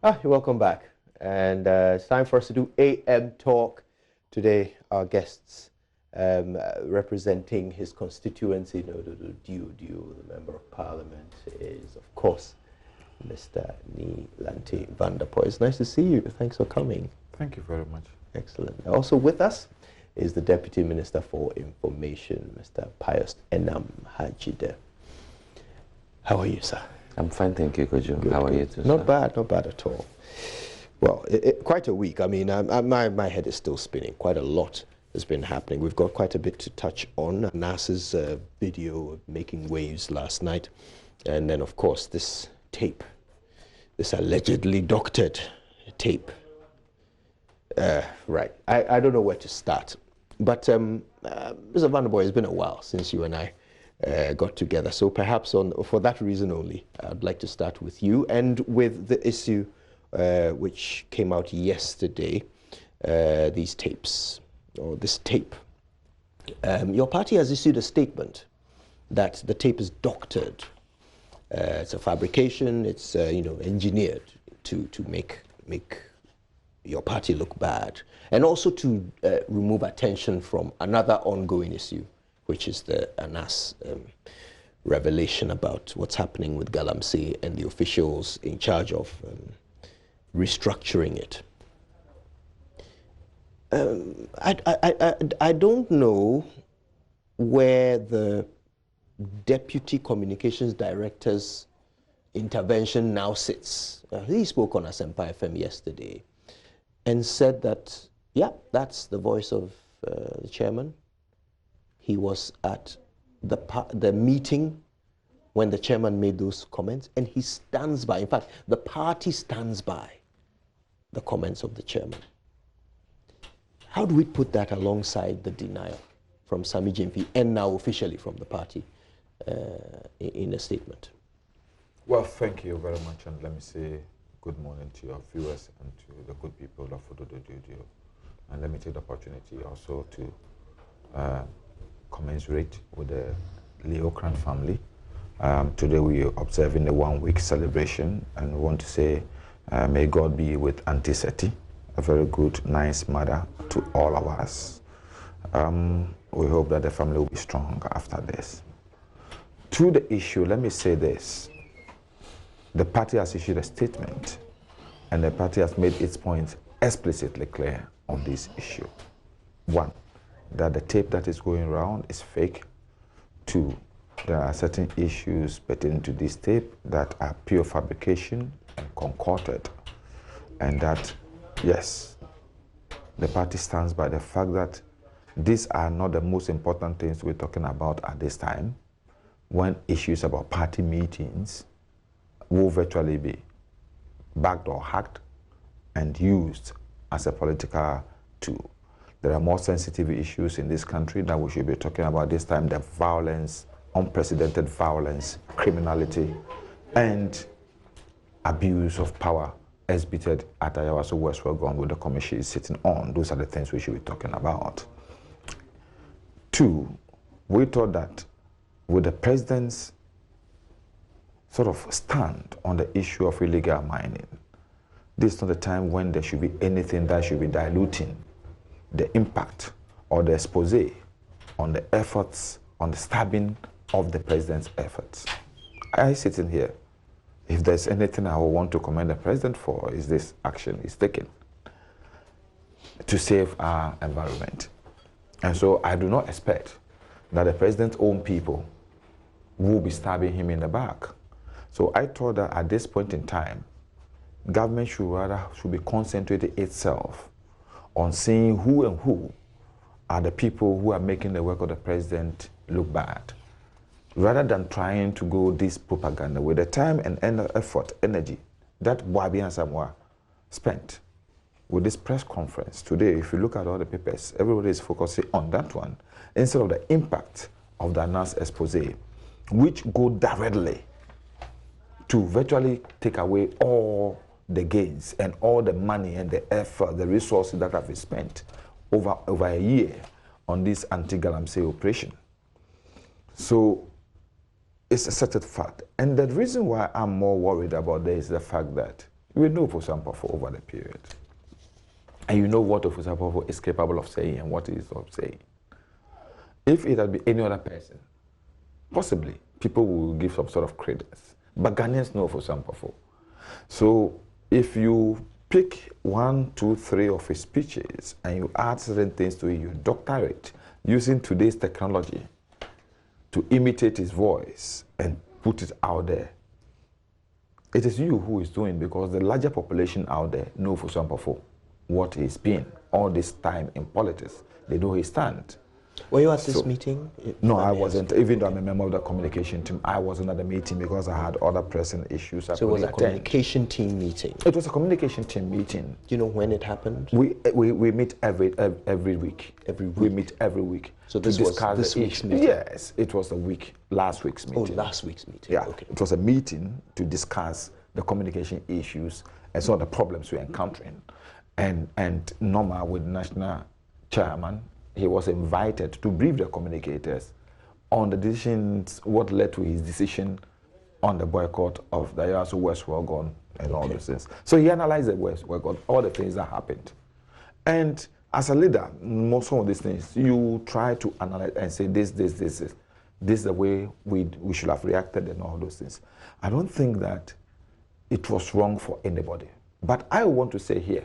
Welcome back. And it's time for us to do AM Talk. Today, our guests representing his constituency, the Member of Parliament, is, of course, Mr. Nilante van der Poel. It's nice to see you. Thanks for coming. Thank you very much. Excellent. Also with us is the Deputy Minister for Information, Mr. Pius Enam Hajide. How are you, sir? I'm fine, thank you, Kojo. Good, How are good. you too, Not sir? bad, not bad at all. Well, quite a week. I mean, my head is still spinning. Quite a lot has been happening. We've got quite a bit to touch on. NASA's video making waves last night. And then, of course, this tape, this allegedly doctored tape. Right. I don't know where to start. But Mr. Van der Poel, it's been a while since you and I got together. So perhaps for that reason only, I'd like to start with you and with the issue which came out yesterday, these tapes, or this tape. Your party has issued a statement that the tape is doctored. It's a fabrication. It's engineered to make your party look bad, and also to remove attention from another ongoing issue, which is the ANAS revelation about what's happening with Galamsey and the officials in charge of restructuring it. I don't know where the Deputy Communications Director's intervention now sits. He spoke on Asempa FM yesterday and said that, yeah, that's the voice of the chairman. He was at the meeting when the chairman made those comments, and he stands by. In fact, the party stands by the comments of the chairman. How do we put that alongside the denial from Sami Gyimfi and now officially from the party in a statement? Well, thank you very much, and let me say good morning to your viewers and to the good people of Fudodo Studio. And let me take the opportunity also to commensurate with the Leo Kran family. Today we are observing a one-week celebration, and we want to say may God be with Auntie Seti, a very good, nice mother to all of us. We hope that the family will be strong after this. To the issue, let me say this. The party has issued a statement, and the party has made its point explicitly clear on this issue. One, that the tape that is going around is fake. Two, there are certain issues pertaining to this tape that are pure fabrication and concocted, and that, yes, the party stands by the fact that these are not the most important things we're talking about at this time, when issues about party meetings will virtually be backed or hacked and used as a political tool. There are more sensitive issues in this country that we should be talking about this time: the violence, unprecedented violence, criminality, and abuse of power exhibited at Ayawaso West Wagon with the commission is sitting on. Those are the things we should be talking about. Two, we thought that with the president's sort of stand on the issue of illegal mining, this is not the time when there should be anything that should be diluting the impact or the expose on the efforts, on the stabbing of the president's efforts. I sitting here, if there's anything I would want to commend the president for, is this action he's taken to save our environment. And so I do not expect that the president's own people will be stabbing him in the back. So I thought that at this point in time, government should be concentrating itself on seeing who are the people who are making the work of the president look bad, rather than trying to go this propaganda with the time and effort, energy that Wabi and Samoa spent with this press conference today. If you look at all the papers, everybody is focusing on that one instead of the impact of the NAS expose, which go directly to virtually take away all the gains and all the money and the effort, the resources that have been spent over a year on this anti-Galamsey operation. So it's a certain fact. And the reason why I'm more worried about this is the fact that We know Ofosu-Ampofo over the period. And you know what Ofosu-Ampofo is capable of saying and what he is not saying. If it had been any other person, possibly people will give some sort of credence. But Ghanaians know Ofosu-Ampofo. So if you pick 1, 2, 3 of his speeches and you add certain things to it, you doctor it using today's technology to imitate his voice and put it out there. It is you who is doing, because the larger population out there know Ofosu-Ampofo what he's been all this time in politics. They know his stand. Were you at this meeting? No, I wasn't. Even though I'm a member of the communication team, I wasn't at the meeting because I had other pressing issues. So it was a communication team meeting? It was a communication team meeting. Do you know when it happened? We meet every week. Every week? We meet every week. So this was this week's meeting? Yes, it was last week's meeting. Oh, last week's meeting. Yeah, okay. It was a meeting to discuss the communication issues and some of the problems we're encountering. And Norma, with the national chairman, he was invited to brief the communicators on the decisions, what led to his decision on the boycott of the Yasu West Wagon and all those things. So he analyzed the West Wagon, all the things that happened. And as a leader, most of these things, you try to analyze and say this is the way we should have reacted and all those things. I don't think that it was wrong for anybody. But I want to say here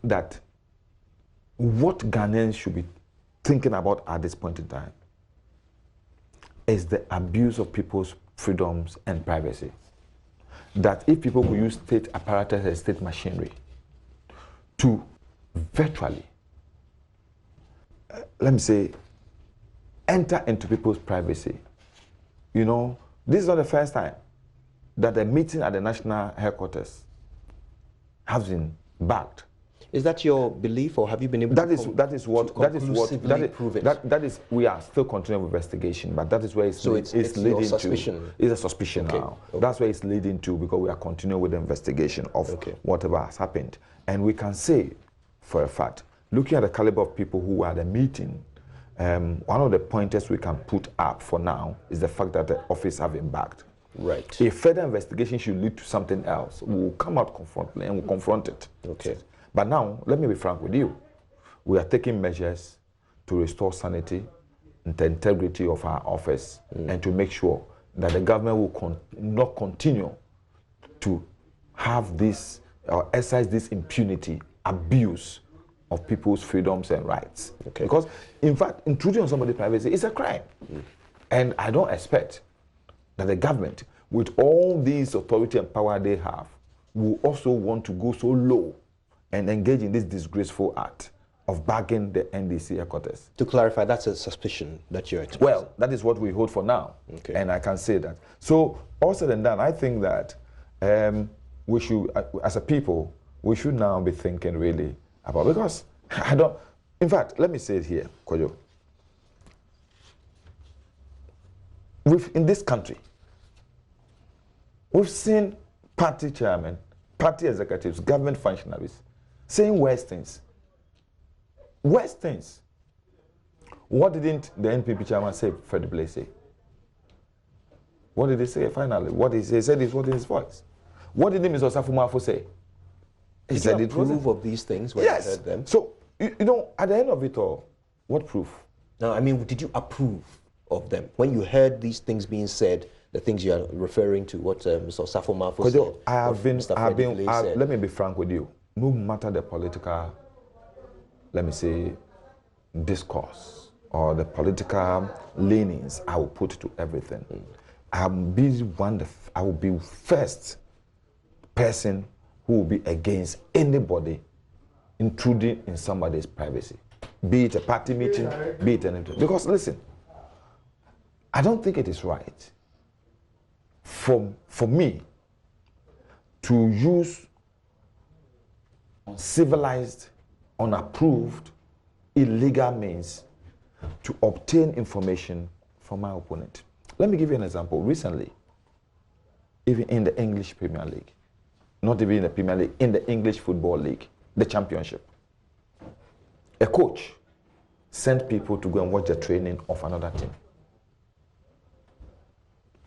that what Ghanaians should be thinking about at this point in time is the abuse of people's freedoms and privacy. That if people will use state apparatus and state machinery to virtually, let me say, enter into people's privacy. You know, this is not the first time that a meeting at the national headquarters has been backed. Is that your belief, or have you been able to prove it? We are still continuing investigation, but that is where it's leading to. It's a suspicion now. Okay. That's where it's leading to, because we are continuing with the investigation of whatever has happened. And we can say, for a fact, looking at the caliber of people who were at the meeting, one of the pointers we can put up for now is the fact that the office have been backed. Right. A further investigation should lead to something else. We'll come out confrontly and we'll confront it. Okay. But now, let me be frank with you. We are taking measures to restore sanity and the integrity of our office and to make sure that the government will not continue to have this, or exercise this impunity, abuse of people's freedoms and rights. Okay. Because, in fact, intruding on somebody's privacy is a crime. And I don't expect that the government, with all these authority and power they have, will also want to go so low and engage in this disgraceful act of bagging the NDC headquarters. To clarify, that's a suspicion that you're expressing. Well, that is what we hold for now, and I can say that. So, all said and done, I think that we should, as a people, we should now be thinking really about, because I don't, in fact, let me say it here, Kojo. In this country, we've seen party chairmen, party executives, government functionaries saying worse things. Worse things. What didn't the NPP chairman say, Fred Blay, say? What did he say finally? What he said is what in his voice. What did Mr. Osafu-Maafo say? He said it was of these things when you heard them. So, you know, at the end of it all, what proof? No, I mean, did you approve of them? When you heard these things being said, the things you are referring to, what Mr. Osafu-Maafo said, let me be frank with you. No matter the political, let me say, discourse or the political leanings I will put to everything, I will be first person who will be against anybody intruding in somebody's privacy, be it a party meeting, be it anything. Because listen, I don't think it is right for me to use uncivilized, unapproved, illegal means to obtain information from my opponent. Let me give you an example. Recently, even in the English Premier League, not even in the Premier League, in the English Football League, the Championship, a coach sent people to go and watch the training of another team.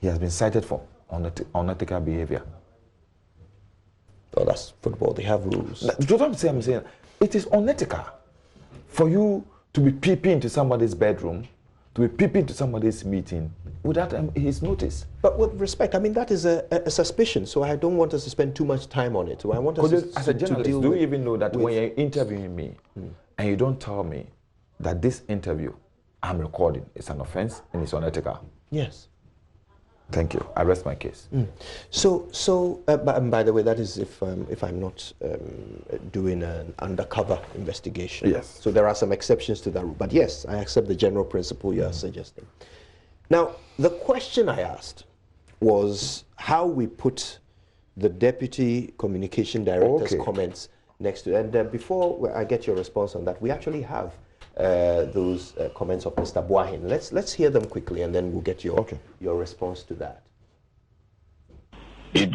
He has been cited for unethical behavior. Oh, that's football. They have rules. That's what I'm saying. It is unethical for you to be peeping into somebody's bedroom, to be peeping into somebody's meeting without his notice. But with respect, I mean, that is a suspicion, so I don't want us to spend too much time on it. So I want us as a journalist, to deal do with, you even know that when you're interviewing me and you don't tell me that this interview I'm recording is an offense and it's unethical? Yes. Thank you. I rest my case. But by the way, that is if I'm not doing an undercover investigation. Yes. So there are some exceptions to that rule. But yes, I accept the general principle you are suggesting. Now, the question I asked was how we put the Deputy Communication Director's comments next to it. And before I get your response on that, we actually have those comments of Mr. Boahin. Let's hear them quickly, and then we'll get your response to that. The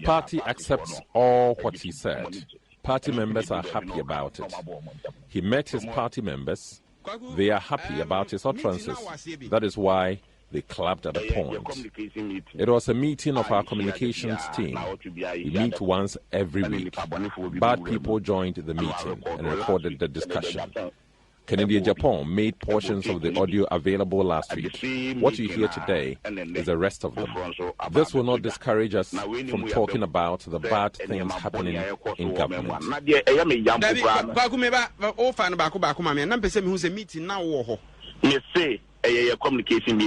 party accepts all what he said. Party members are happy about it. He met his party members. They are happy about his utterances. That is why they clapped at a point. It was a meeting of our communications team. We meet once every week. Bad people joined the meeting and recorded the discussion. Canadian Japan made portions of the audio available last week. What you hear today is the rest of them. This will not discourage us from talking about the bad things happening in government. It's a communication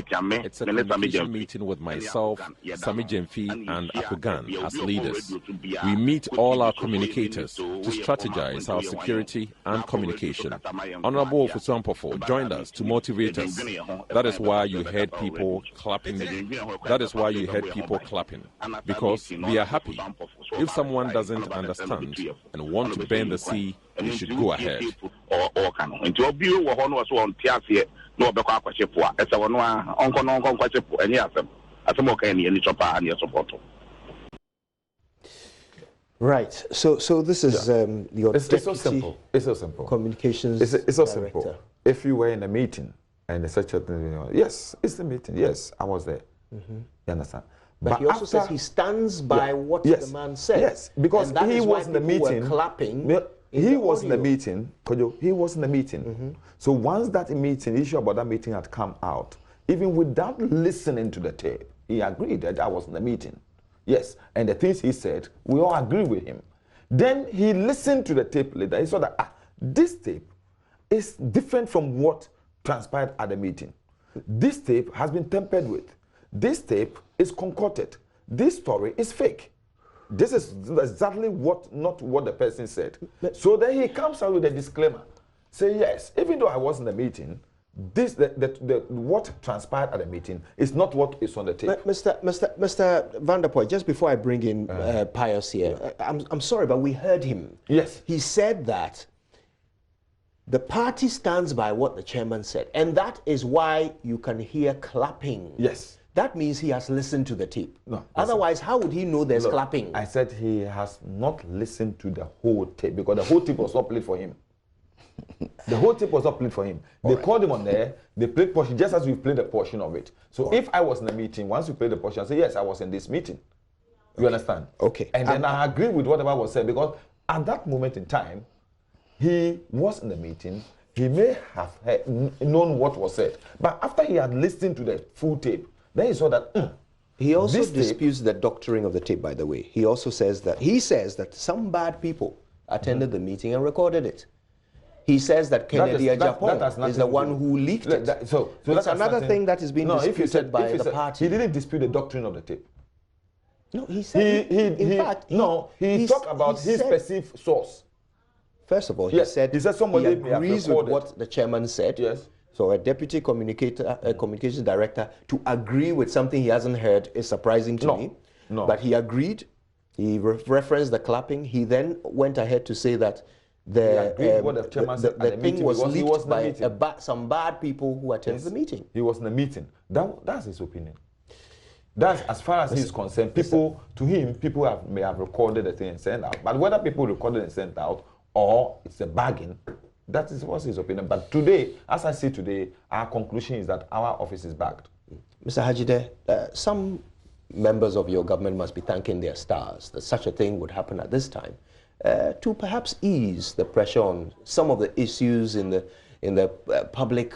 meeting with myself, Sami Jemfi, and Akugan as leaders. We meet all our communicators to strategize our security and communication. Honorable Ofusu joined us to motivate us. That is why you heard people clapping. Because we are happy. If someone doesn't understand and want to bend the sea, they should go ahead. Right. So this is your it's so simple. It's so simple. Communications. It's so simple. If you were in a meeting and such a thing, yes, it's the meeting. Yes, I was there. You understand? But he also says he stands by what the man said. Yes, because he was in the meeting. Clapping. He was in the meeting. He was in the meeting. So once that meeting, issue about that meeting had come out, even without listening to the tape, he agreed that I was in the meeting. Yes, and the things he said, we all agree with him. Then he listened to the tape later. He saw that this tape is different from what transpired at the meeting. This tape has been tampered with. This tape is concocted. This story is fake. This is exactly not what the person said. So then he comes out with a disclaimer. Say, yes, even though I was in the meeting, what transpired at the meeting is not what is on the tape. Mr. Vanderpoel, just before I bring in Pius here, I'm sorry, but we heard him. Yes. He said that the party stands by what the chairman said, and that is why you can hear clapping. Yes. That means he has listened to the tape. No. Otherwise, how would he know there's clapping? I said he has not listened to the whole tape because the whole tape was not played for him. The whole tape was not played for him. They called him on there, they played portion just as we played a portion of it. So if I was in the meeting, once we played the portion, I say, yes, I was in this meeting. You understand? Okay. And then I agree with whatever was said because at that moment in time, he was in the meeting. He may have known what was said. But after he had listened to the full tape, then he saw that he also disputes the doctoring of the tape, by the way. He also says that some bad people attended the meeting and recorded it. He says that Kennedy Japan is the one who leaked it. So that's another thing that is being disputed by the party. He didn't dispute the doctrine of the tape. No, he said he talked about his perceived source. First of all, he said somebody agrees with what the chairman said. Yes. So a deputy communications director to agree with something he hasn't heard is surprising to me. No. But he agreed. He referenced the clapping. He then went ahead to say that the thing was leaked by some bad people who attended the meeting. He was in the meeting. That's his opinion. That's as far as he's concerned. People may have recorded the thing and sent out. But whether people recorded and sent out or it's a bargain, That is what's his opinion. But today, as I see today, our conclusion is that our office is backed. Mr. Hajide, some members of your government must be thanking their stars that such a thing would happen at this time to perhaps ease the pressure on some of the issues in the public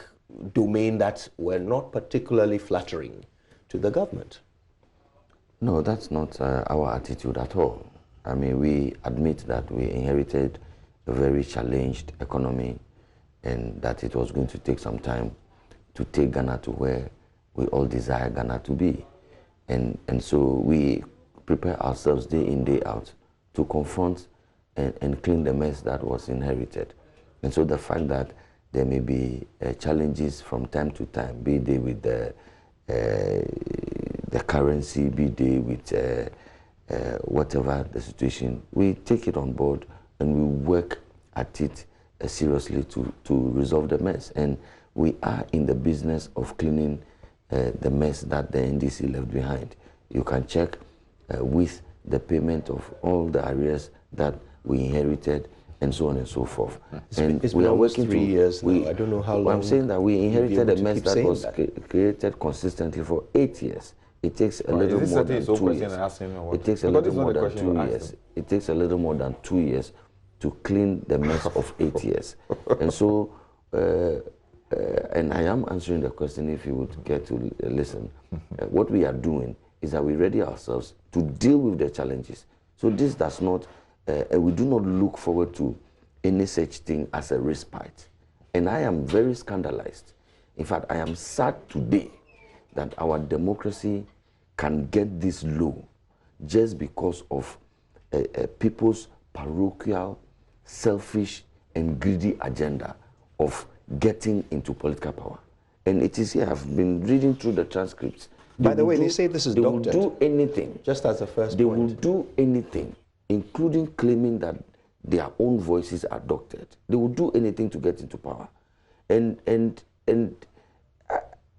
domain that were not particularly flattering to the government. No, that's not our attitude at all. I mean, we admit that we inherited a very challenged economy and that it was going to take some time to take Ghana to where we all desire Ghana to be. And so we prepare ourselves day in, day out to confront and clean the mess that was inherited. And so the fact that there may be challenges from time to time, be they with the currency, be they with whatever the situation, we take it on board and we work at it seriously to resolve the mess. And we are in the business of cleaning the mess that the NDC left behind. You can check with the payment of all the arrears that we inherited and so on and so forth. It's we are working 3 years now. I don't know how long. I'm saying that we inherited a mess that was created consistently for 8 years. It takes a little more than 2 years. It takes a little more than 2 years. It takes a little more than 2 years to clean the mess of 8 years. And so, and I am answering the question if you would get to listen. What we are doing is that we ready ourselves to deal with the challenges. So this does not, we do not look forward to any such thing as a respite. And I am very scandalized. In fact, I am sad today that our democracy can get this low just because of people's parochial, selfish, and greedy agenda of getting into political power. And it is here, I've been reading through the transcripts. By the way, they say this is doctored. They will do anything. Just as the first They point. will do anything, including claiming that their own voices are doctored. They will do anything to get into power. And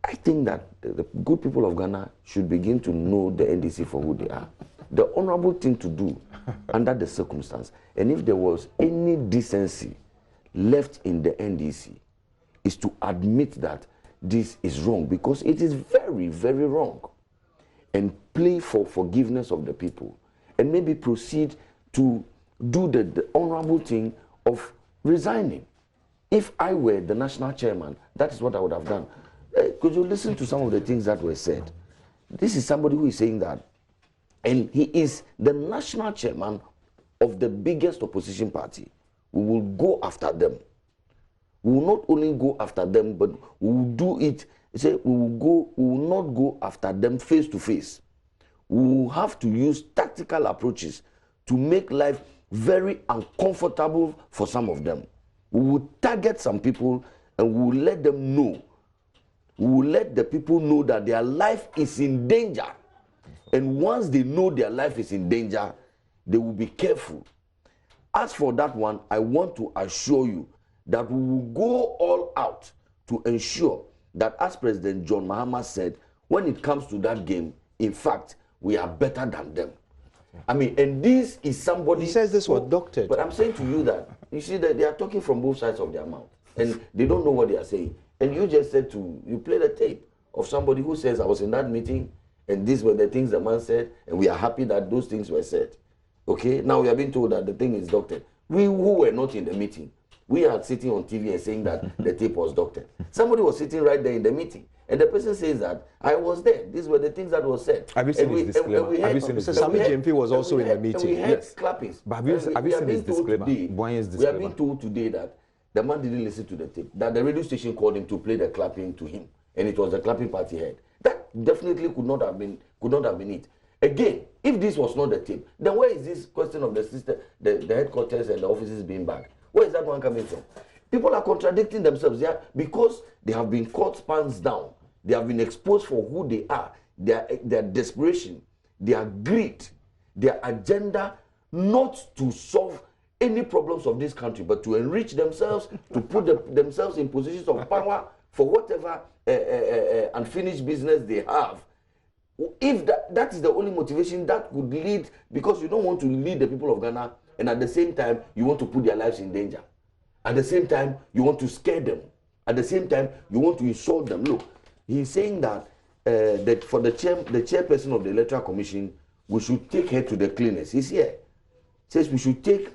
I think that the good people of Ghana should begin to know the NDC for who they are. The honorable thing to do under the circumstance, and if there was any decency left in the NDC, is to admit that this is wrong, because it is very, very wrong, and play for forgiveness of the people, and maybe proceed to do the honorable thing of resigning. If I were the national chairman, that is what I would have done. Could you listen to some of the things that were said? This is somebody who is saying that, and he is the national chairman of the biggest opposition party. We will go after them. We will not only go after them, but we will do it. Say we will not go after them face to face. We will have to use tactical approaches to make life very uncomfortable for some of them. We will target some people and we will let them know. We will let the people know that their life is in danger. And once they know their life is in danger, they will be careful. As for that one, I want to assure you that we will go all out to ensure that, as President John Mahama said, when it comes to that game, in fact, we are better than them. I mean, and this is somebody... He says this was doctored. But I'm saying to you that, you see that they are talking from both sides of their mouth. And they don't know what they are saying. And you just said you played a tape of somebody who says, I was in that meeting, and these were the things the man said, and we are happy that those things were said. Okay? Now we are being told that the thing is doctored. We who were not in the meeting, we are sitting on TV and saying that the tape was doctored. Somebody was sitting right there in the meeting, and the person says that, I was there. These were the things that were said. Have you seen his disclaimer? Have you seen Mr. Sami Jemfi was also in the meeting. We had clappings. But have you seen his disclaimer? We are being told today that the man didn't listen to the tape, that the radio station called him to play the clapping to him, and it was the clapping party head. That definitely could not have been it. Again, if this was not the tape, then where is this question of the system, the headquarters and the offices being back? Where is that one coming from? People are contradicting themselves there because they have been caught pants down. They have been exposed for who they are, their desperation, their greed, their agenda not to solve any problems of this country, but to enrich themselves, to put themselves in positions of power for whatever unfinished business they have. If that is the only motivation that could lead, because you don't want to lead the people of Ghana, and at the same time, you want to put their lives in danger. At the same time, you want to scare them. At the same time, you want to insult them. Look, he's saying that for the chairperson of the Electoral Commission, we should take her to the cleaners. He's here. Says we should take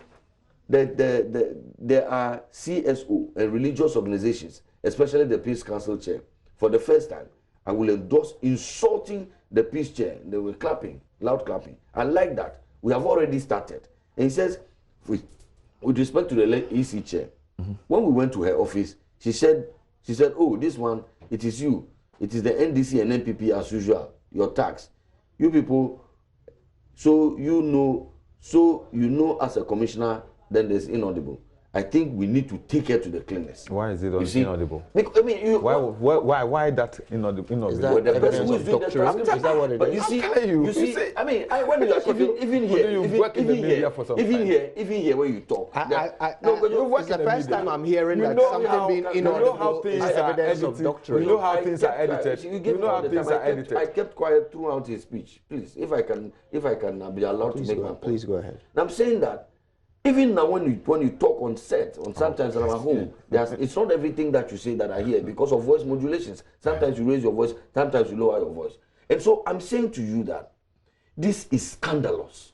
there are CSO and religious organizations, especially the Peace Council chair. For the first time, I will endorse insulting the peace chair. They were clapping, loud clapping. I like that. We have already started. And he says, with respect to the EC chair, when we went to her office, she said, oh, this one, it is you. It is the NDC and NPP as usual, your tax. You people, so you know as a commissioner, then there's inaudible. I think we need to take her to the cleaners. Why is it inaudible? Because, I mean, why that inaudible? Is that the person who is doing the doctorism? transcript? Is that what it But is? you see, I mean, when you are even here, when you talk, it's the first time I'm hearing that something being inaudible is evidence of doctorism. We know how things are edited. You know how things are edited. I kept quiet throughout his speech. Please, if I can be allowed to make my point. Please go ahead. And I'm saying that even now when you talk on set, sometimes I'm at home, it's not everything that you say that I hear because of voice modulations. Sometimes you raise your voice, sometimes you lower your voice. And so I'm saying to you that this is scandalous.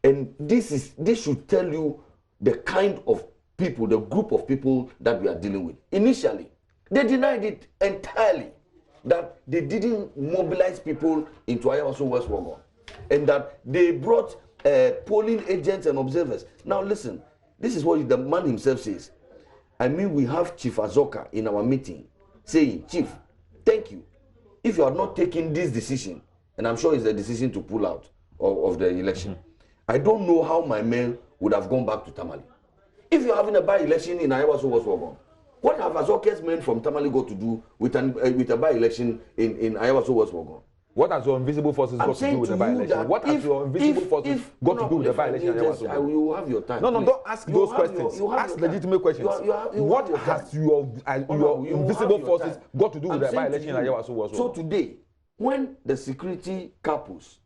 And this should tell you the kind of people, the group of people that we are dealing with. Initially, they denied it entirely, that they didn't mobilize people into Ayawaso West Wogon, and that they brought polling agents and observers. Now listen, this is what the man himself says. I mean, we have Chief Azoka in our meeting saying, Chief, thank you. If you are not taking this decision, and I'm sure it's the decision to pull out of the election, I don't know how my men would have gone back to Tamale. If you're having a by-election in Ayawaso West Wogon, what have Azoka's men from Tamale got to do with a by-election in Ayawaso West Wogon? What has your invisible forces got to do with the by-election? What has your invisible forces got to do with the by-election? You have your time. No, don't ask those questions. Ask legitimate questions. What has your invisible forces got to do with the by-election in Ayawaso? So today, when the security capos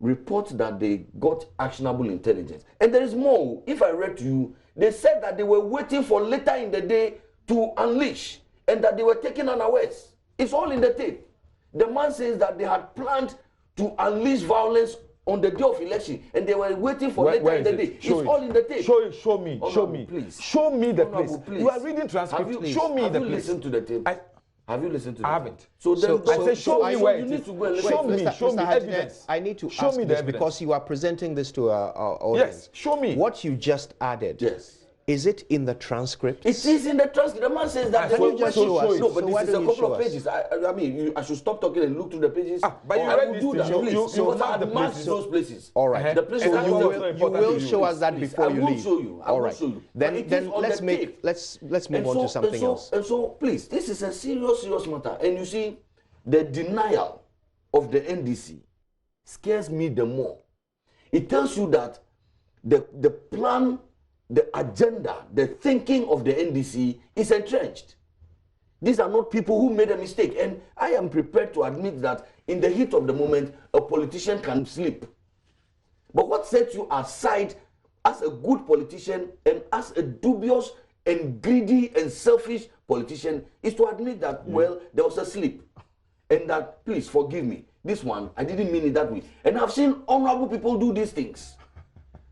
report that they got actionable intelligence, and there is more, if I read to you, they said that they were waiting for later in the day to unleash, and that they were taken unawares. It's all in the tape. The man says that they had planned to unleash violence on the day of election, and they were waiting for later in the day. It's all in the tape. Show me. Please. Show me the place. Please. You are reading transcript. Show me the place. Have you listened to the tape? Have you listened to the tape? I haven't. So then I said show me where it is. Show me Mr. evidence. I need to ask this because you are presenting this to our audience. Yes, show me. What you just added. Yes. Is it in the transcript? It is in the transcript. The man says that. Can you just show us? No, but So this is a couple of pages. I mean, I should stop talking and look through the pages. But you I will do that, please. You I marked those places. All right. The places And you will show us that before you leave. I will show you. All right. Then let's move on to something else. And so, please, this is a serious matter. And you see, the denial of the NDC scares me the more. It tells you that the plan, the agenda, the thinking of the NDC is entrenched. These are not people who made a mistake. And I am prepared to admit that in the heat of the moment, a politician can slip. But what sets you aside as a good politician and as a dubious and greedy and selfish politician is to admit that, well, there was a slip. And that, please forgive me, this one, I didn't mean it that way. And I've seen honorable people do these things.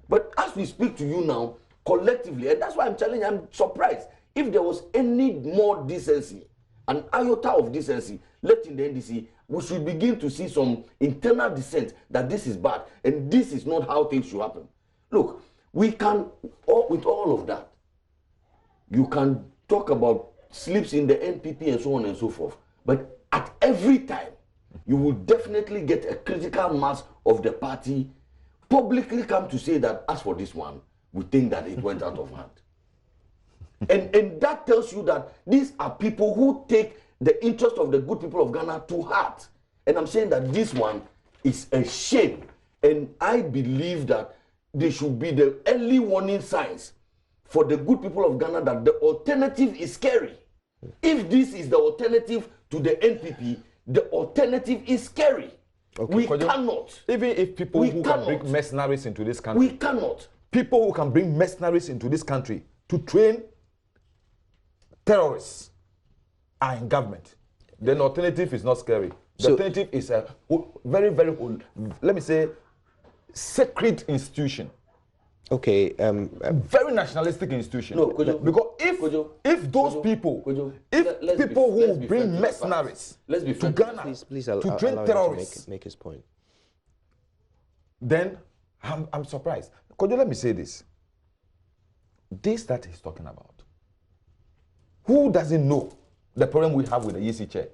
But as we speak to you now, collectively, and that's why I'm telling you, I'm surprised. If there was any more decency, an iota of decency left in the NDC, we should begin to see some internal dissent that this is bad and this is not how things should happen. Look, we can, with all of that, you can talk about slips in the NPP and so on and so forth, but at every time, you will definitely get a critical mass of the party publicly come to say that as for this one, we think that it went out of hand. And that tells you that these are people who take the interest of the good people of Ghana to heart. And I'm saying that this one is a shame. And I believe that there should be the early warning signs for the good people of Ghana that the alternative is scary. If this is the alternative to the NPP, the alternative is scary. Okay. We cannot. Even if people who can bring mercenaries into this country. We cannot. People who can bring mercenaries into this country to train terrorists are in government, then the alternative is not scary. The alternative is a very, very, let me say, sacred institution. Okay. Very nationalistic institution. No, because if those people, people who bring mercenaries to Ghana please to train terrorists, make his point, then I'm surprised. Could you let me say this? This that he's talking about. Who doesn't know the problem we have with the EC chair?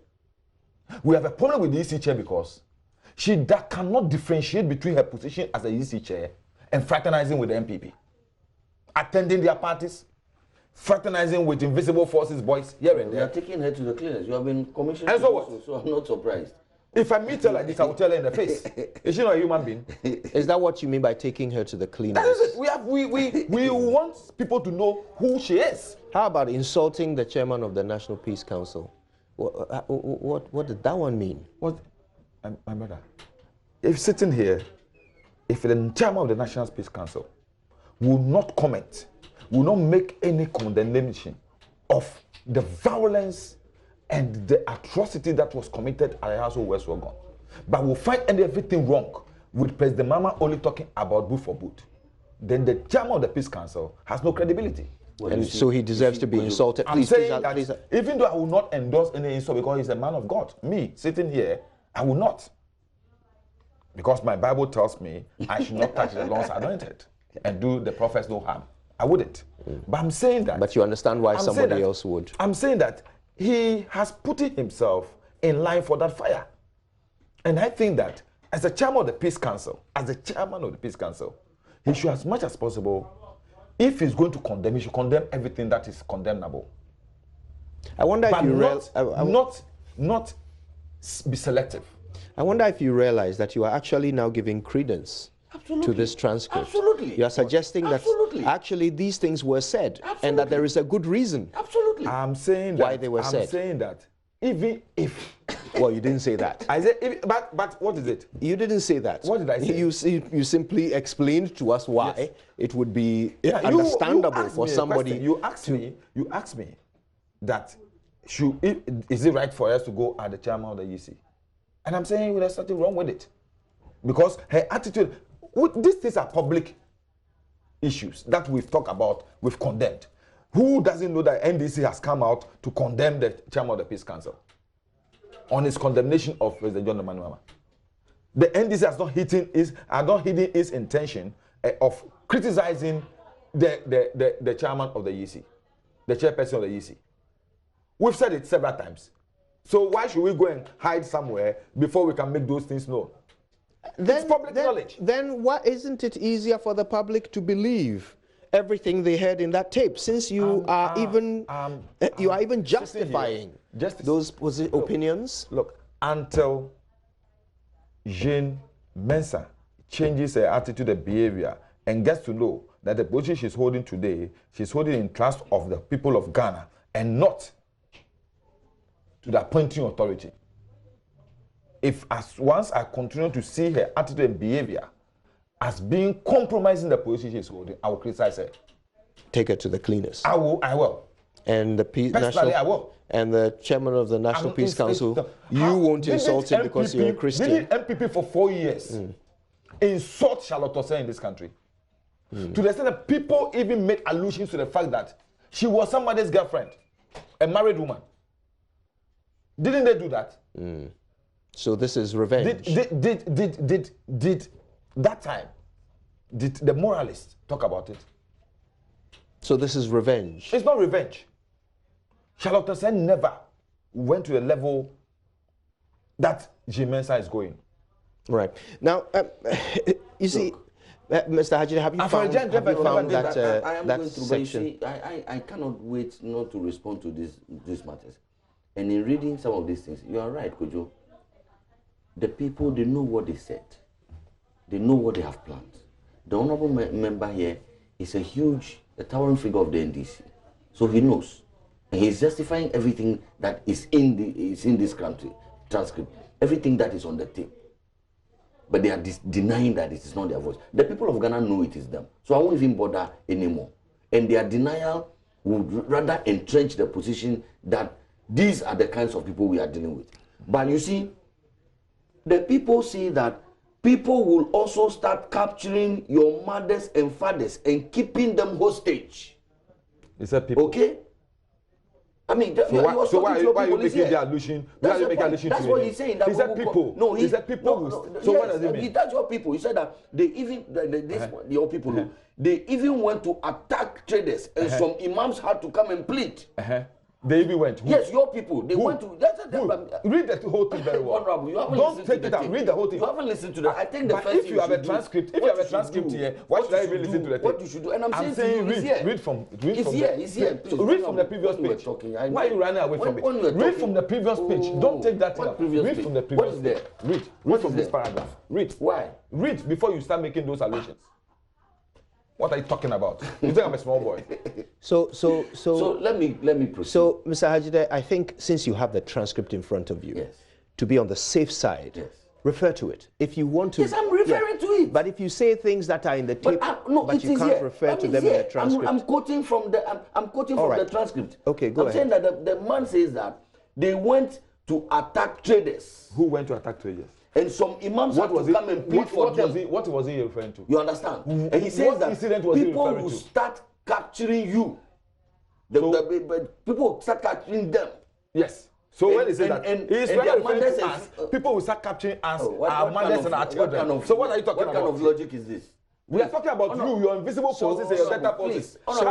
We have a problem with the EC chair because she cannot differentiate between her position as a EC chair and fraternizing with the MPP, attending their parties, fraternizing with invisible forces boys here and there. We are taking her to the cleaners. You have been commissioned. And so what? So I'm not surprised. If I meet her like this, I will tell her in the face. Is she not a human being? Is that what you mean by taking her to the cleaners? That is it. We want people to know who she is. How about insulting the chairman of the National Peace Council? What did that one mean? What, my brother? If sitting here, if the chairman of the National Peace Council will not comment, will not make any condemnation of the violence and the atrocity that was committed at the house of West Wagon, but will find everything wrong with President Mama only talking about boot for boot, then the chairman of the Peace Council has no credibility. Well, and so he deserves to be insulted. I'm saying that even though I will not endorse any insult because he's a man of God, me sitting here, I will not. Because my Bible tells me I should not touch the Lord's anointed and do the prophets no harm. I wouldn't. But I'm saying that. But you understand why somebody else would. I'm saying that he has put himself in line for that fire. And I think that as a chairman of the Peace Council, he should, as much as possible, if he's going to condemn, he should condemn everything that is condemnable. I wonder if you not be selective. I wonder if you realize that you are actually now giving credence to this transcript. Absolutely. You are suggesting that actually these things were said and that there is a good reason. Absolutely. I'm saying that why they were said. I'm saying that even if well, you didn't say that. I said, but what is it? You didn't say that. What did I say? You simply explained to us why it would be understandable for somebody. You asked me that is it right for us to go at the chairman of the EC? And I'm saying there's something wrong with it. Because her attitude, these things are public issues that we've talked about, we've condemned. Who doesn't know that NDC has come out to condemn the chairman of the Peace Council on his condemnation of President John Mahama? The NDC has not hidden its intention of criticizing the chairman of the EC, the chairperson of the EC. We've said it several times. So why should we go and hide somewhere before we can make those things known? It's public knowledge. Then why isn't it easier for the public to believe everything they heard in that tape, since you are even justifying those opinions? Look, until Jean Mensa changes her attitude and behavior and gets to know that the position she's holding today, she's holding in trust of the people of Ghana and not to the appointing authority. Once I continue to see her attitude and behavior as being compromising the position she's holding, I will criticize her. Take her to the cleaners. I will. And I will. And the chairman of the National Peace Council, you won't insult him because you're a Christian. Didn't MPP for 4 years insult Charlotte Osei in this country? To the extent that people even made allusions to the fact that she was somebody's girlfriend, a married woman. Didn't they do that? So this is revenge. Did that time, did the moralists talk about it? So this is revenge. It's not revenge. Charlotte Osei never went to the level that Jean Mensa is going. Right. Now, you see, Mr. Hajid, have you found that section? I cannot wait not to respond to these matters. And in reading some of these things, you are right, Kojo. The people, they know what they said. They know what they have planned. The honorable member here is a towering figure of the NDC. So he knows. And he's justifying everything that is in this country, transcript, everything that is on the tape. But they are denying that it is not their voice. The people of Ghana know it is them. So I won't even bother anymore. And their denial would rather entrench the position that these are the kinds of people we are dealing with. But you see, the people see that people will also start capturing your mothers and fathers and keeping them hostage. Is that people? Okay? I mean, so why are you making the allusion? That's what him? he's saying. He said people. No, he said people. So yes, what does it mean? That's your people. He said that they even your people. They even went to attack traders, and some imams had to come and plead. They even went. Who? Yes, your people. They went to. Read the whole thing very well. Honorable, you haven't Don't take it out. Read the whole thing. You haven't listened to that. I think the but first if you have a transcript, here, why should I even listen to the tape? What you should do, and I'm saying read from It's here. So read from the previous page. Why are you running away from it? Read from the previous page. Don't take that out. Read from the previous. What is there? Read from this paragraph. Read. Why? Read before you start making those allusions. What are you talking about? You think I'm a small boy? So let me proceed. So, Mr. Hajide, I think since you have the transcript in front of you, yes, to be on the safe side, yes, refer to it. If you want to, yes, I'm referring to it. But if you say things that are in the tape, but you can't refer to them in the transcript. I'm quoting from the the transcript. Okay, go ahead. I'm saying that the man says that they went to attack traders. Who went to attack traders? And some imams had to come and plead for them. What was he referring to? You understand? And he says that people will start capturing you. People will start capturing them. Yes. So when he said that, he's referring to us. People will start capturing us, our mothers and our children. So what are you talking about? What kind of logic is this? We are talking about you, your invisible forces and your data forces. So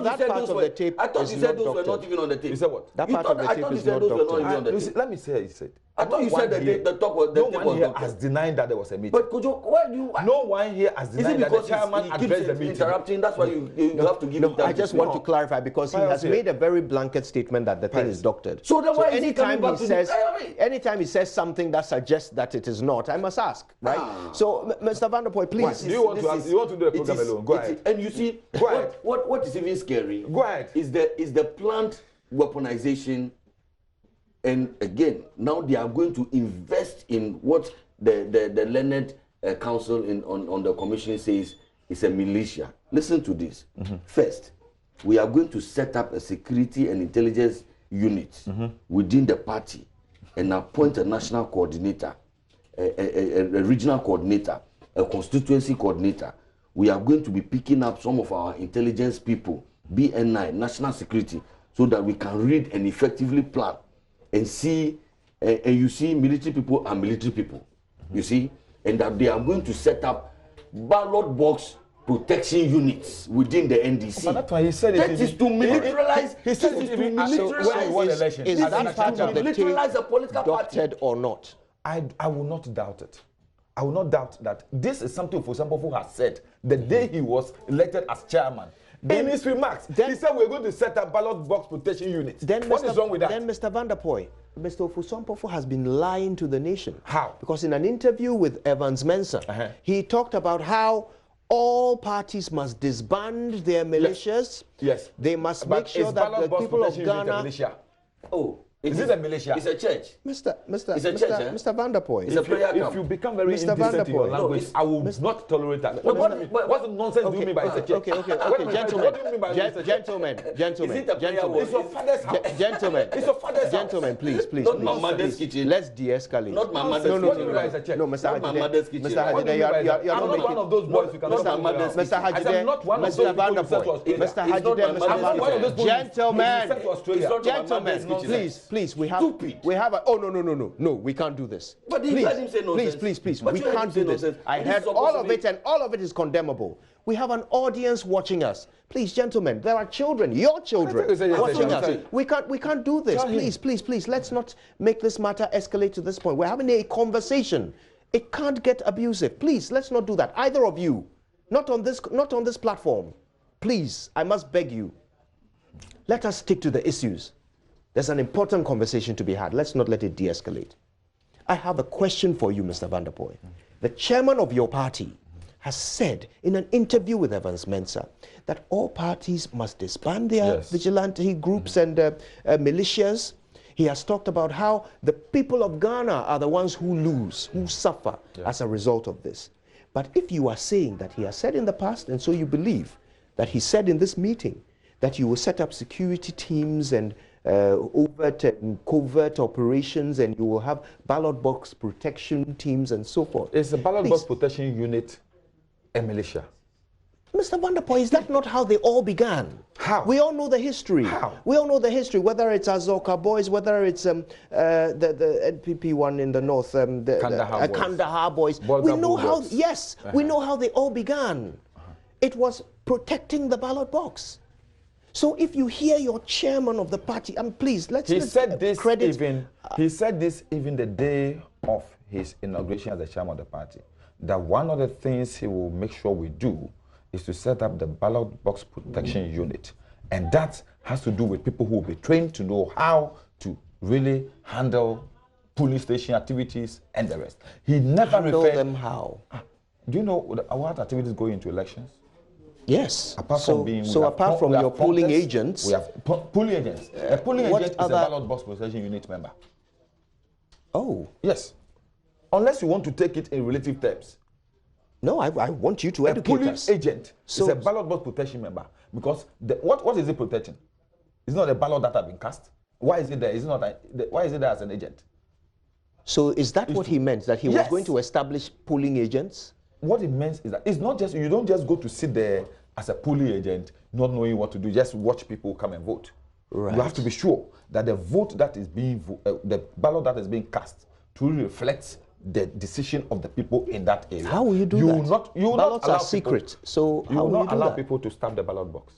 that part of the tape I thought you said those were not even on the tape. You said what? That part of the tape is not doctored. Let me say he said. I thought you said the talk was the tape was doctored. No one here has denied that there was a meeting. But could you, why do you... No one here has denied that the chairman addressed the meeting. Interrupting, that's why you have to give him that. I just want to clarify because he has made a very blanket statement that the thing is doctored. So then why is he coming back to this? Anytime he says something that suggests that it is not, I must ask, right? So, Mr. Vanderpoel, please. You want to do the program alone? Go ahead. And you see, what is even scary? Go ahead. Is the planned weaponization. And again, now they are going to invest in what the learned council on the commission says is a militia. Listen to this. First, we are going to set up a security and intelligence unit within the party and appoint a national coordinator, a regional coordinator, a constituency coordinator. We are going to be picking up some of our intelligence people, BNI, national security, so that we can read and effectively plan and see, and you see military people are military people, you see, and that they are going to set up ballot box protection units within the NDC. But that's why he said that is to militarize. He said it to militarize. Is that part of the tape doctored or not? I will not doubt it. I will not doubt that this is something, for example, who has said the day he was elected as chairman. In his remarks, he said we're going to set up ballot box protection units. What is wrong with that? Then, Mr. Vanderpoel, Mr. Ofusompofo has been lying to the nation. How? Because in an interview with Evans Mensah, he talked about how all parties must disband their militias. Yes. They must make sure that the people of Ghana... Oh. Is it a militia? It's a church. Mr. Mr. Vanderpoel. It's a prayer camp. If you become very Mr. indecent in your Vanderpoel. language, I will not tolerate that. What nonsense do you mean by it's a church? Okay, gentlemen. What do you mean by it's a church? Gentlemen. It's your father's house. Gentlemen. It's your father's house. Gentlemen, please. Not my mother's kitchen. Let's de-escalate. Not my mother's kitchen. What do you mean by it's a church? No, Mr. Not my mother's kitchen. Mr. Hajide, you're I'm not one of those boys who can Not my mother's kitchen. Mr. Hajide, I'm not one of those Mr. Vanderpoel. Mr. Hajide, Mr. Vanderpoel. Gentlemen, please, we have a... Oh, no, we can't do this. But you heard him say nonsense. Please, we can't do this. I heard all of it, and all of it is condemnable. We have an audience watching us. Please, gentlemen, there are children, your children, watching us. We can't do this. Please, let's not make this matter escalate to this point. We're having a conversation. It can't get abusive. Please, let's not do that. Either of you, not on this platform. Please, I must beg you. Let us stick to the issues. There's an important conversation to be had. Let's not let it de-escalate. I have a question for you, Mr. Vanderpoel. The chairman of your party has said in an interview with Evans Mensah that all parties must disband their vigilante groups and militias. He has talked about how the people of Ghana are the ones who lose, who suffer as a result of this. But if you are saying that he has said in the past, and so you believe, that he said in this meeting that you will set up security teams and overt and covert operations, and you will have ballot box protection teams and so forth. Is the ballot box protection unit a militia? Mr. Vanderpoel, is that not how they all began? How? We all know the history. How? We all know the history, whether it's Azoka boys, whether it's the NPP one in the north, Kandahar boys. We know how, yes, we know how they all began. It was protecting the ballot box. So if you hear your chairman of the party, please, let's said this credit. He said this even the day of his inauguration as the chairman of the party, that one of the things he will make sure we do is to set up the ballot box protection unit. And that has to do with people who will be trained to know how to really handle police station activities and the rest. He never handle referred them how? Do you know what activities go into elections? Yes. Apart from being, apart from your polling agents, we have polling agents. A polling agent is a ballot box protection unit member. Oh. Yes. Unless you want to take it in relative terms. No, I want you to educate us. A polling agent is a ballot box protection member, because what is it protecting? It's not a ballot that has been cast. Why is it there? Why is it there as an agent? So is that what he meant, that he was going to establish polling agents? What it means is that it's not just, you don't just go to sit there as a polling agent not knowing what to do, just watch people come and vote. Right. You have to be sure that the vote that is being the ballot that is being cast truly reflects the decision of the people in that area. How will you do that? Ballots are secret. So how will you not allow people to stuff the ballot box?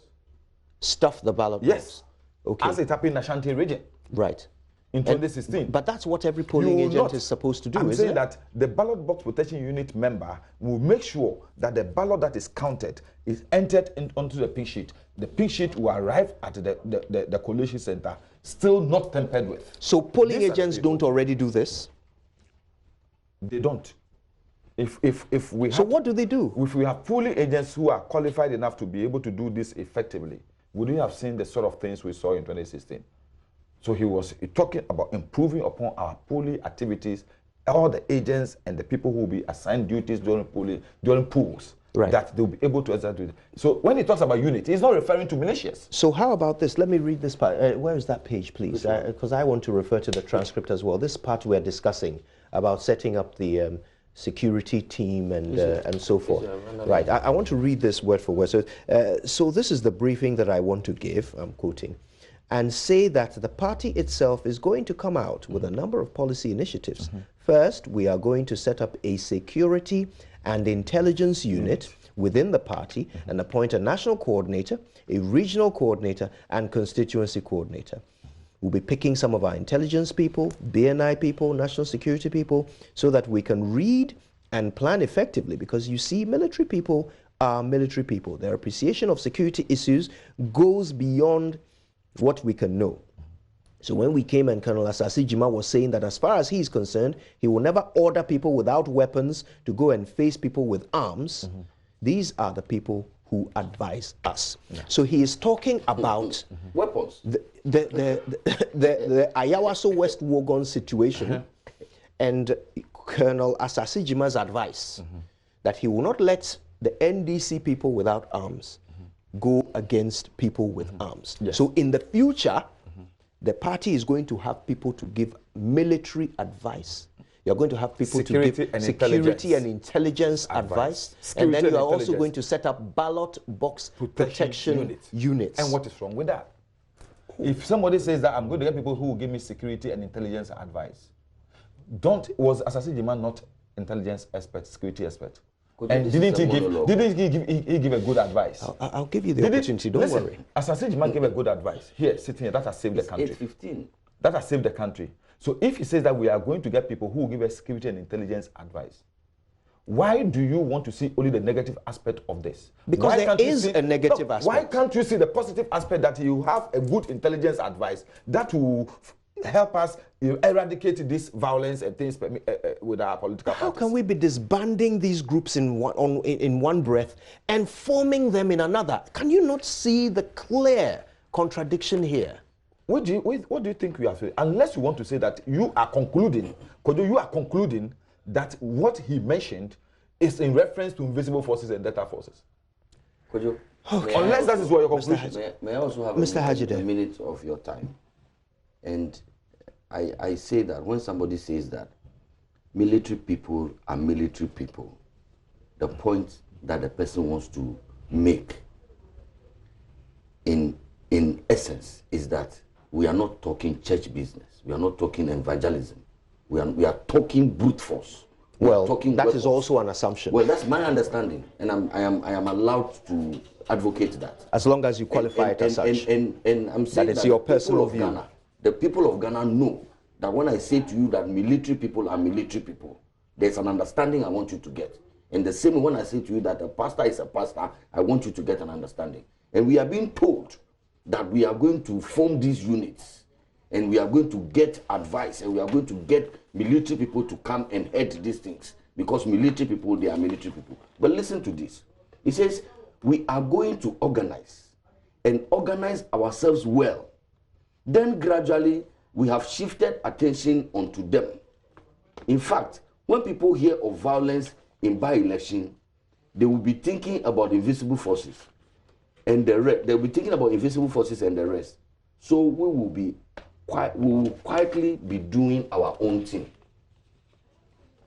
Stuff the ballot box? Yes. Okay. As it happened in Ashanti region. Right. In 2016. But that's what every polling agent is supposed to do, I'm isn't saying it? that the ballot box protection unit member will make sure that the ballot that is counted is entered onto the pink sheet. The pink sheet will arrive at the collation center, still not tampered with. So polling agents don't already do this? They don't. If we have, so what do they do? If we have polling agents who are qualified enough to be able to do this effectively, would we have seen the sort of things we saw in 2016? So he was talking about improving upon our polling activities, all the agents and the people who will be assigned duties during polls, right, that they'll be able to execute. So when he talks about unity, he's not referring to militias. So how about this? Let me read this part. Where is that page, please? Because I want to refer to the transcript as well. This part we're discussing about setting up the security team and so forth. Right. I want to read this word for word. So this is the briefing that I want to give. I'm quoting. And say that the party itself is going to come out with a number of policy initiatives. First, we are going to set up a security and intelligence unit within the party and appoint a national coordinator, a regional coordinator, and constituency coordinator. We'll be picking some of our intelligence people, BNI people, national security people, so that we can read and plan effectively, because you see, military people are military people. Their appreciation of security issues goes beyond what we can know. So when we came and Colonel Asasi Jima was saying that as far as he's concerned, he will never order people without weapons to go and face people with arms. These are the people who advise us. So he is talking about weapons. The Ayawaso West Wogon situation and Colonel Asasi Jima's advice that he will not let the NDC people without arms go against people with arms. So in the future, the party is going to have people to give military advice. You're going to have people to give security and intelligence advice. And then you are also going to set up ballot box protection units. And what is wrong with that? If somebody says that I'm going to get people who will give me security and intelligence advice, was Asasi Jima not intelligence expert, security expert? And didn't he give a good advice? I'll give you the opportunity, don't worry. Asasi Jima gave a good advice. Here, sitting here, that has saved the country. 8:15. That has saved the country. So if he says that we are going to get people who will give us security and intelligence advice, why do you want to see only the negative aspect of this? Because there is a negative aspect. Why can't you see the positive aspect that you have a good intelligence advice that will help us eradicate this violence and things with our political parties? How can we be disbanding these groups in one breath and forming them in another? Can you not see the clear contradiction here? What do you think we are saying? Unless you want to say that you are concluding, that what he mentioned is in reference to invisible forces and data forces. Kojo, Okay. Unless that is what your conclusion. May I also have Mr. a Hajide. minute of your time? And I say that when somebody says that military people are military people, the point that the person wants to make in essence is that we are not talking church business. We are not talking evangelism. We are talking brute force. Well, that is also an assumption. Well, that's my understanding, and I am allowed to advocate that. As long as you qualify it as such. And I'm saying that it's your personal view. The people of Ghana know that when I say to you that military people are military people, there's an understanding I want you to get. And the same way when I say to you that a pastor is a pastor, I want you to get an understanding. And we are being told that we are going to form these units, and we are going to get advice, and we are going to get military people to come and head these things, because military people, they are military people. But listen to this. It says we are going to organize and organize ourselves well. Then gradually we have shifted attention onto them. In fact, when people hear of violence in by-election, they will be thinking about invisible forces and the rest. They will be thinking about invisible forces and the rest. So we will quietly be doing our own thing.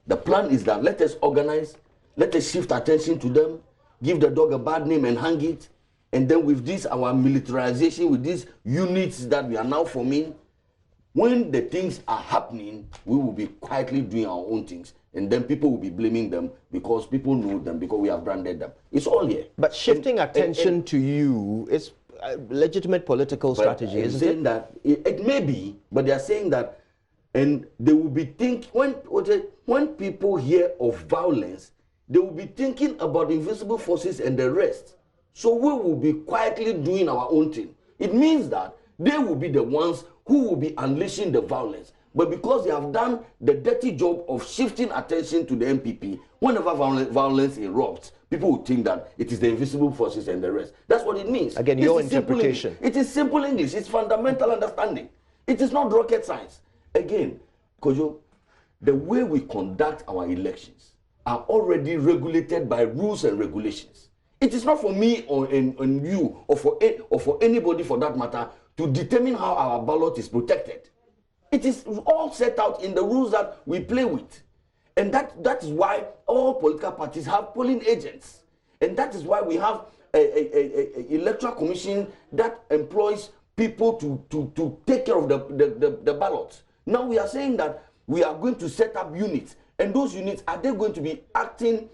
The plan is that let us organize, let us shift attention to them, give the dog a bad name and hang it, and then with this, our militarization, with these units that we are now forming, when the things are happening, we will be quietly doing our own things. And then people will be blaming them because people know them, because we have branded them. It's all here. But shifting attention to you is a legitimate political strategy, isn't it? Saying that it may be, but they are saying that, and they will be thinking, when people hear of violence, they will be thinking about invisible forces and the rest. So we will be quietly doing our own thing. It means that they will be the ones who will be unleashing the violence. But because they have done the dirty job of shifting attention to the MPP, whenever violence erupts, people will think that it is the invisible forces and the rest. That's what it means. Again, your interpretation. It is simple English. It's fundamental understanding. It is not rocket science. Again, Kojo, the way we conduct our elections are already regulated by rules and regulations. It is not for me or you or for anybody for that matter to determine how our ballot is protected. It is all set out in the rules that we play with. And that is why all political parties have polling agents. And that is why we have a electoral commission that employs people to take care of the ballots. Now we are saying that we are going to set up units. And those units, are they going to be acting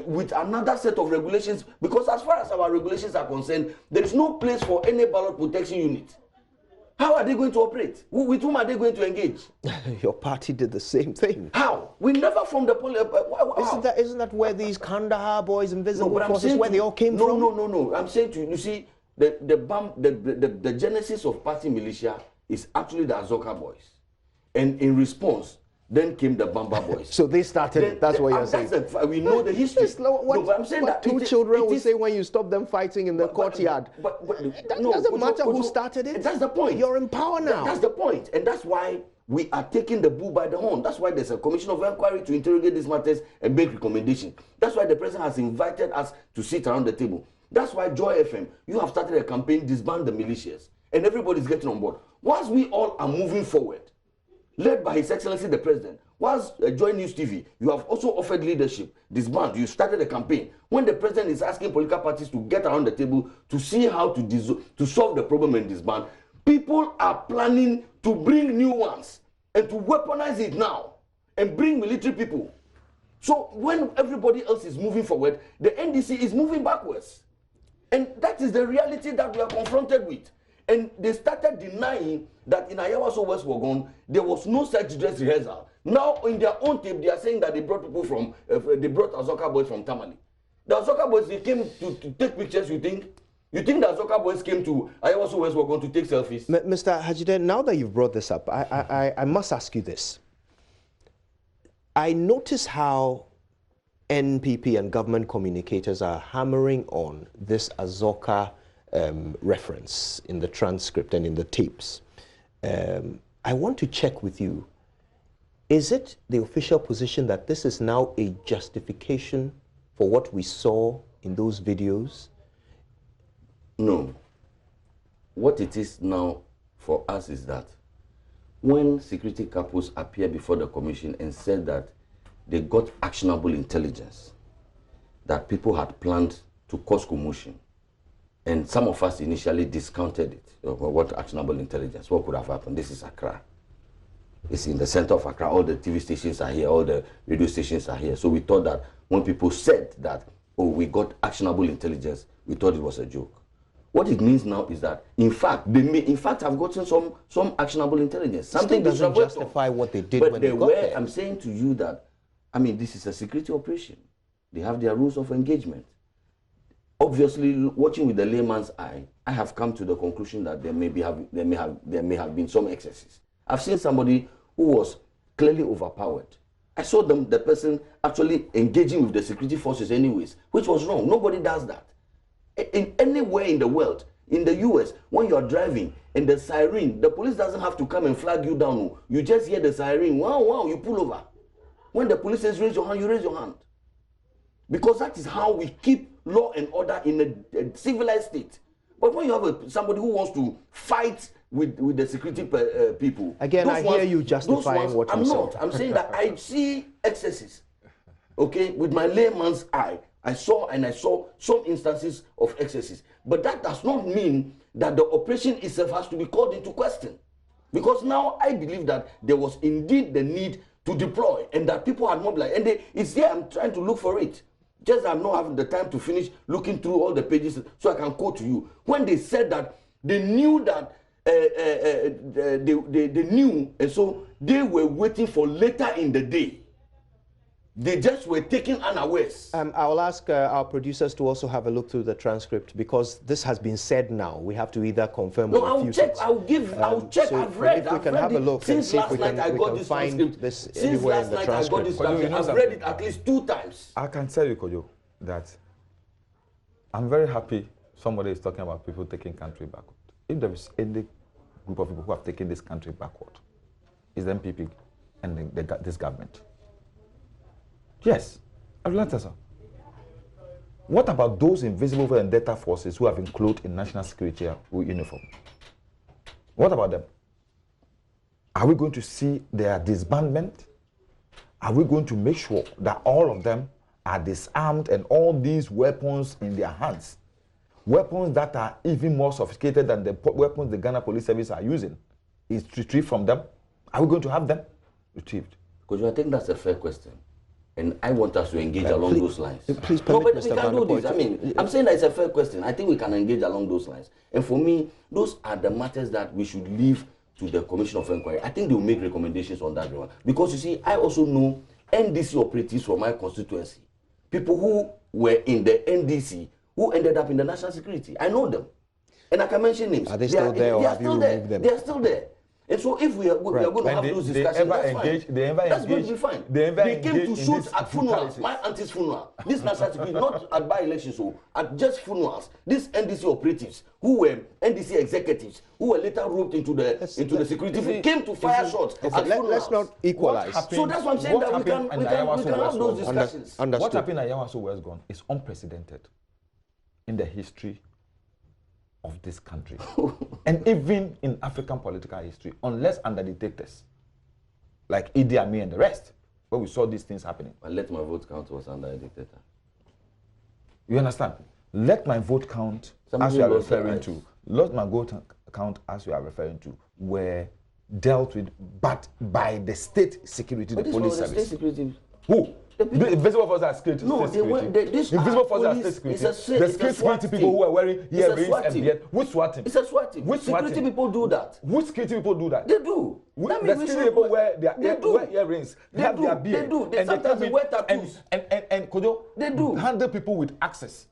with another set of regulations? Because as far as our regulations are concerned, there is no place for any ballot protection unit. How are they going to operate? With whom are they going to engage? Your party did the same thing. How? We never formed the police. Isn't that where these Kandahar boys, invisible forces, where they all came from? No. I'm saying to you, you see, the genesis of party militia is actually the Azoka boys. And in response, then came the Bamba boys. So they started, that's what you're saying. We know the history. But I'm saying that two children will say when you stop them fighting in the courtyard. But that doesn't matter who started it. That's the point. You're in power now. That's the point. And that's why we are taking the bull by the horn. That's why there's a commission of inquiry to interrogate these matters and make recommendations. That's why the president has invited us to sit around the table. That's why Joy FM, you have started a campaign, disband the militias. And everybody's getting on board. Once we all are moving forward, led by His Excellency the President, whilst JoyNews TV, you have also offered leadership, disband, you started a campaign. When the President is asking political parties to get around the table to see how to solve the problem and disband, people are planning to bring new ones and to weaponize it now and bring military people. So when everybody else is moving forward, the NDC is moving backwards. And that is the reality that we are confronted with. And they started denying that in Ayawaso West Wagon, there was no such dress rehearsal. Now, in their own tape, they are saying that they brought people from, they brought Azoka boys from Tamale. The Azoka boys, they came to take pictures, you think? You think the Azoka boys came to Ayawaso West Wagon to take selfies? Mr. Hajide, now that you've brought this up, I must ask you this. I notice how NPP and government communicators are hammering on this Azoka reference in the transcript and in the tapes. I want to check with you, is it the official position that this is now a justification for what we saw in those videos? No. What it is now for us is that when security couples appear before the commission and said that they got actionable intelligence, that people had planned to cause commotion, and some of us initially discounted it. What actionable intelligence? What could have happened? This is Accra. It's in the center of Accra. All the TV stations are here. All the radio stations are here. So we thought that when people said that, oh, we got actionable intelligence, we thought it was a joke. What it means now is that, in fact, they may, in fact, have gotten some actionable intelligence. Something doesn't justify what they did when they got there. I'm saying to you that, I mean, this is a security operation. They have their rules of engagement. Obviously, watching with the layman's eye, I have come to the conclusion that there may have been some excesses. I've seen somebody who was clearly overpowered. I saw the person actually engaging with the security forces anyways, which was wrong. Nobody does that. In anywhere in the world, in the US, when you are driving and the siren, the police doesn't have to come and flag you down. You just hear the siren, wow, wow, you pull over. When the police says raise your hand, you raise your hand. Because that is how we keep law and order in a civilized state. But when you have somebody who wants to fight with the security people... Again, I hear you justifying what you said. I'm saying that I see excesses, okay, with my layman's eye. I saw some instances of excesses. But that does not mean that the operation itself has to be called into question. Because now I believe that there was indeed the need to deploy and that people had mobilized. And it's there, I'm trying to look for it. Just I'm not having the time to finish looking through all the pages so I can quote to you. When they said that they knew that they knew, and so they were waiting for later in the day. They just were taken unawares. I will ask our producers to also have a look through the transcript because this has been said now. We have to either confirm or refuse it. I'll check. So I've read. If we can have a look and see if we can find this anywhere in the transcript. I've read it at least 2 times. I can tell you, Kojo, that I'm very happy somebody is talking about people taking country backward. If there is any group of people who have taken this country backward, it's the MPP and this government. Yes, Vigilantism. What about those invisible vendetta forces who have been clothed in national security uniform? What about them? Are we going to see their disbandment? Are we going to make sure that all of them are disarmed and all these weapons in their hands, weapons that are even more sophisticated than the weapons the Ghana Police Service are using, is retrieved from them? Are we going to have them retrieved? Because I think that's a fair question. And I want us to engage along those lines. Please permit we can do this. I mean, I'm saying that it's a fair question. I think we can engage along those lines. And for me, those are the matters that we should leave to the Commission of Inquiry. I think they will make recommendations on that one. Because you see, I also know NDC operatives from my constituency. People who were in the NDC, who ended up in the national security. I know them. And I can mention names. Are they still there or have you removed them? They are still there. And so if we are going to have those discussions, that's fine. That's going to be fine. They came to shoot at funerals, my auntie's funeral. This national security, not at by-elections, so at just funerals. These NDC operatives, who were NDC executives, who were later roped into the security, came to fire shots at funerals. Let's not equalize. So that's what I'm saying, that we can have those discussions. What happened at Yawaso West Gone is unprecedented in the history of this country and even in African political history, unless under dictators like Idi Amin and the rest, where we saw these things happening. And Let My Vote Count was under a dictator. You understand? Let My Vote Count, as you are referring to, Let My Vote Count, as you are referring to, were dealt with, but by the state security, the police service. State security. Who? The invisible forces are security. No, they weren't. Invisible forces are state security. The state security people who are wearing earrings and beard. Which SWAT team? It's a SWAT team. Which security people do that? Which security people do that? They do. The security people wear earrings. They have their beard. They do. They sometimes wear tattoos. And Kojo, they do handle people with access.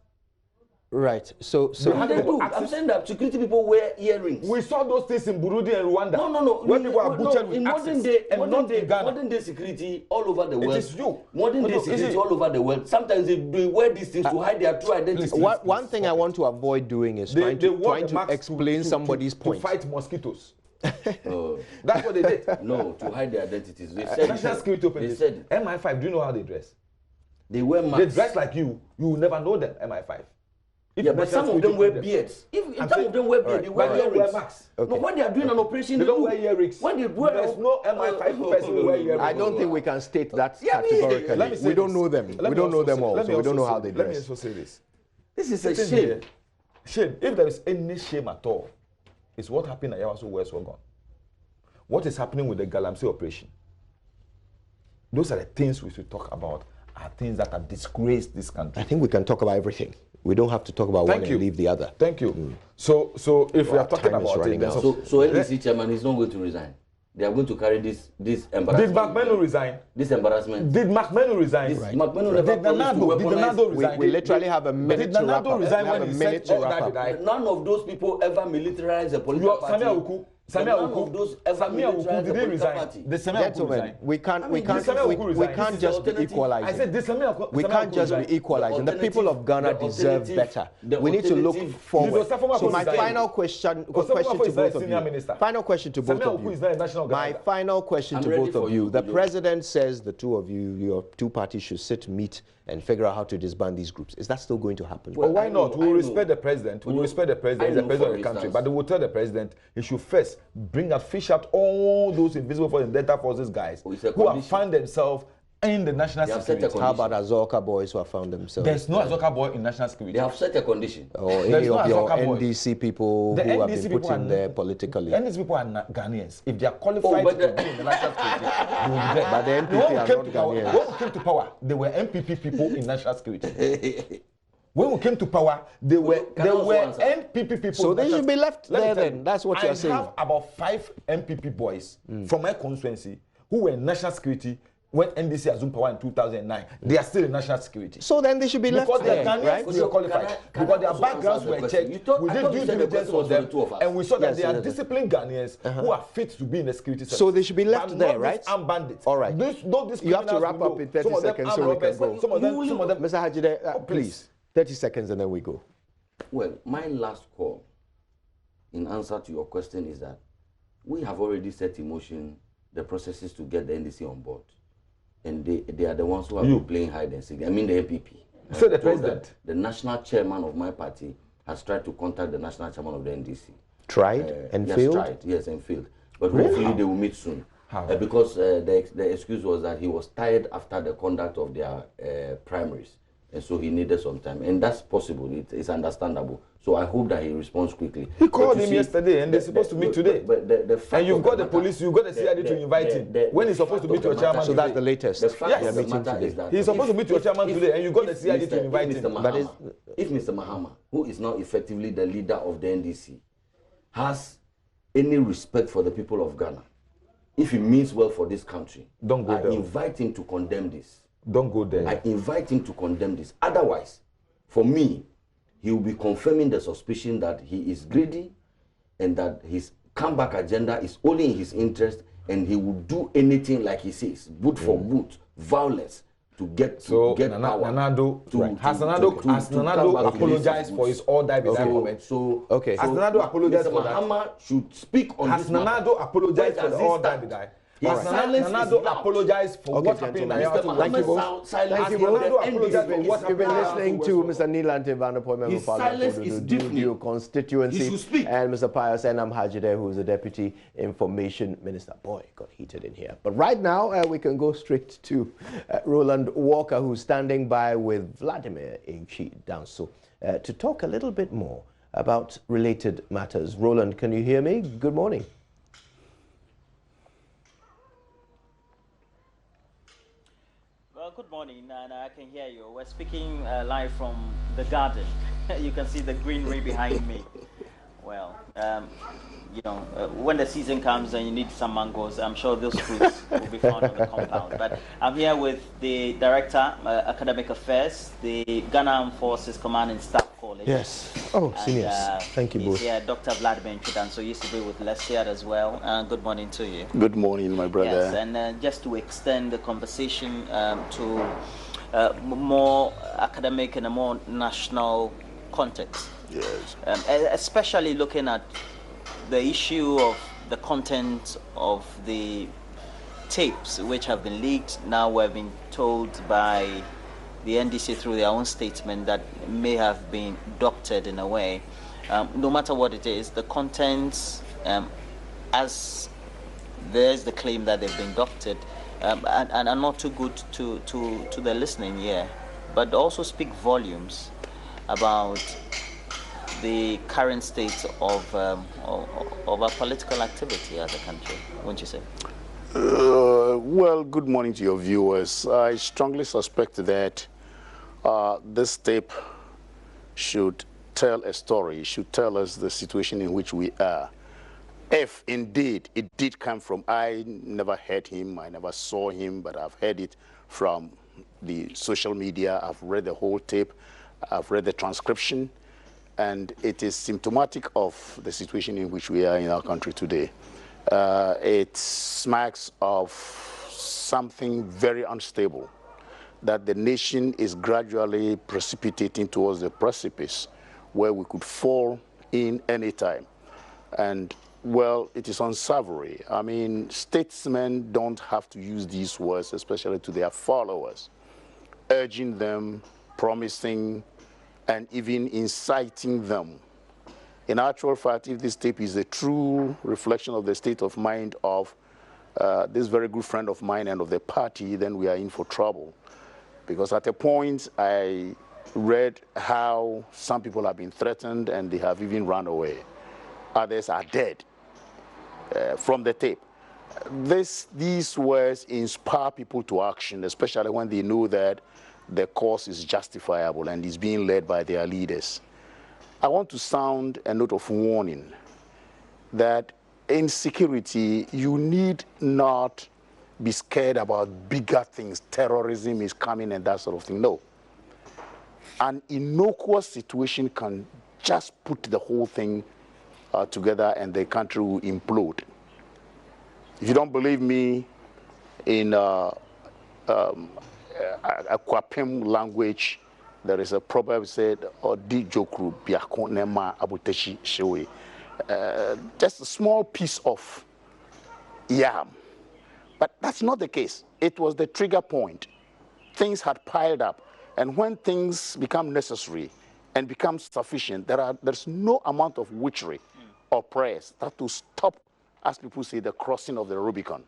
Right. So they do. I'm saying that security people wear earrings. We saw those things in Burundi and Rwanda. No. Where people are butchered with access. Modern day security all over the world. It is you. Modern day security all over the world. Sometimes they wear these things to hide their true identity. One thing I want to avoid doing is trying to explain somebody's point. To fight mosquitoes. That's what they did. No, to hide their identities. They said national security opened. They said MI5. Do you know how they dress? They wear masks. They dress like you. You will never know them. MI5. Yeah, but some of them wear beards. If some of them wear beards, they wear earrings. Okay. No, when they are doing an operation, they don't wear earrings. When they wear, there's no MI5 person who wear earrings. I don't think we can state that categorically. We don't know them. We don't know them all, so we don't know how they dress. Let me also say this. This is a shame. Shame. If there is any shame at all, it's what happened at Yawaso West Ogon. What is happening with the Galamsey operation? Those are the things we should talk about, are things that have disgraced this country. I think we can talk about everything. We don't have to talk about one and leave the other. Thank you. So if we are talking about it, so NDC chairman is not going to resign. They are going to carry this embarrassment. Did McMenu resign? This embarrassment. Did McMenu resign? McMenu Did Nanado resign? We literally have a minute to wrap up. None of those people ever militarized a political party. Samia Awuku, did he resign? Gentlemen, we can't just be equalizing. I said, we can't just be equalizing. The people of Ghana deserve better. We need to look forward. So my final question to both of you. Final question to both of you. My final question to both of you. The president says the two of you, your two parties, should sit, meet, and figure out how to disband these groups. Is that still going to happen? Well, why not? We will respect the president. We will respect the president. He's the president of the country. But we will tell the president he should first fish out all those invisible forces and Delta Forces guys who have found themselves in the national security. How about Azoka boys who have found themselves? There's no Azoka boy in national security. They have set a condition. Or any of your NDC people who have been put in there politically. NDC people are not Ghanaians. If they are qualified to be in the national security, they will be there. But the NPP are not Ghanaians. When we came to power, they were MPP people in national security. When we came to power, they were NPP people. So they should be left there then. That's what you're saying. I have about 5 MPP boys from my constituency who were in national security when NDC assumed power in 2009. They are still in national security. So then they should be left there, right? Because they are qualified. Because their backgrounds were checked. We did due diligence for them, and we saw that they are disciplined Ghanaians who are fit to be in the security service. So they should be left there, right? Armed bandits. All right. You have to wrap up in 30 seconds so we can go. Some of them. Mr. Hajide, please. 30 seconds and then we go. Well, my last call in answer to your question is that we have already set in motion the processes to get the NDC on board. And they are the ones who have been playing hide and seek. I mean the MPP. So the president? The national chairman of my party has tried to contact the national chairman of the NDC. Tried and failed? Yes, and failed. But hopefully they will meet soon. Because the excuse was that he was tired after the conduct of their primaries. And so he needed some time. And that's possible. It's understandable. So I hope that he responds quickly. He called him yesterday and they're supposed to meet today. But the fact and you've got the police, you've got the CID to invite him. When he's supposed to meet your chairman So that's the latest. The fact of the matter is that he's supposed to meet your chairman today and you've got the CID to invite him. If Mr. Mahama, who is now effectively the leader of the NDC, has any respect for the people of Ghana, if he means well for this country, don't go there. I invite him to condemn this. Don't go there. I invite him to condemn this. Otherwise, for me, he will be confirming the suspicion that he is greedy and that his comeback agenda is only in his interest, and he will do anything like he says, boot for boot, violence, to get power. Has Nanado apologized for his all die comment? Has Nanado apologized for that? Mahama should speak on this matter. Has Nanado apologized for the all die? Has Nanado apologized for what happened in Ayawaso? Thank you both. Thank you both. You've been listening to Mr. Neelantin Vanderpoel, member of Parliament for the constituency, and Mr. Pius Enam Hajide, who is the Deputy Information Minister. Boy, it got heated in here. But right now, we can go straight to Roland Walker, who's standing by with Vladimir Inchi Danso to talk a little bit more about related matters. Roland, can you hear me? Good morning. Good morning, and I can hear you. We're speaking live from the garden. You can see the greenery behind me. Well, when the season comes and you need some mangoes, I'm sure those fruits will be found on the compound. But I'm here with the Director, Academic Affairs, the Ghana Armed Forces Command and Staff College. Yes. Oh, seniors. Thank you both. Yeah, Dr. Vladimir Inchi, so used to be with Lestiad as well. Good morning to you. Good morning, my brother. Yes, and just to extend the conversation to more academic and a more national context. Yes. Especially looking at the issue of the content of the tapes which have been leaked. Now we've been told by the NDC through their own statement that may have been doctored in a way. No matter what it is, the contents, as there's the claim that they've been doctored, and are not too good to the listening ear, but also speak volumes about the current state of our political activity as a country, wouldn't you say? Well, good morning to your viewers. I strongly suspect that this tape should tell a story, should tell us the situation in which we are. If indeed it did come from, I never heard him, I never saw him, but I've heard it from the social media. I've read the whole tape, I've read the transcription, and it is symptomatic of the situation in which we are in our country today. It smacks of something very unstable, that the nation is gradually precipitating towards the precipice where we could fall in any time. And, well, it is unsavory. I mean, statesmen don't have to use these words, especially to their followers, urging them, promising, and even inciting them. In actual fact, if this tape is a true reflection of the state of mind of this very good friend of mine and of the party, then we are in for trouble. Because at a point, I read how some people have been threatened and they have even run away. Others are dead from the tape. These words inspire people to action, especially when they know that the cause is justifiable and is being led by their leaders. I want to sound a note of warning that in security, you need not be scared about bigger things. Terrorism is coming and that sort of thing. No. An innocuous situation can just put the whole thing together and the country will implode. If you don't believe me, in Kwapem language, there is a proverb said, "Odi jokru biako nema abuteshi shewe." Just a small piece of yam. But that's not the case. It was the trigger point. Things had piled up. And when things become necessary and become sufficient, there's no amount of witchery or prayers that will stop, as people say, the crossing of the Rubicon.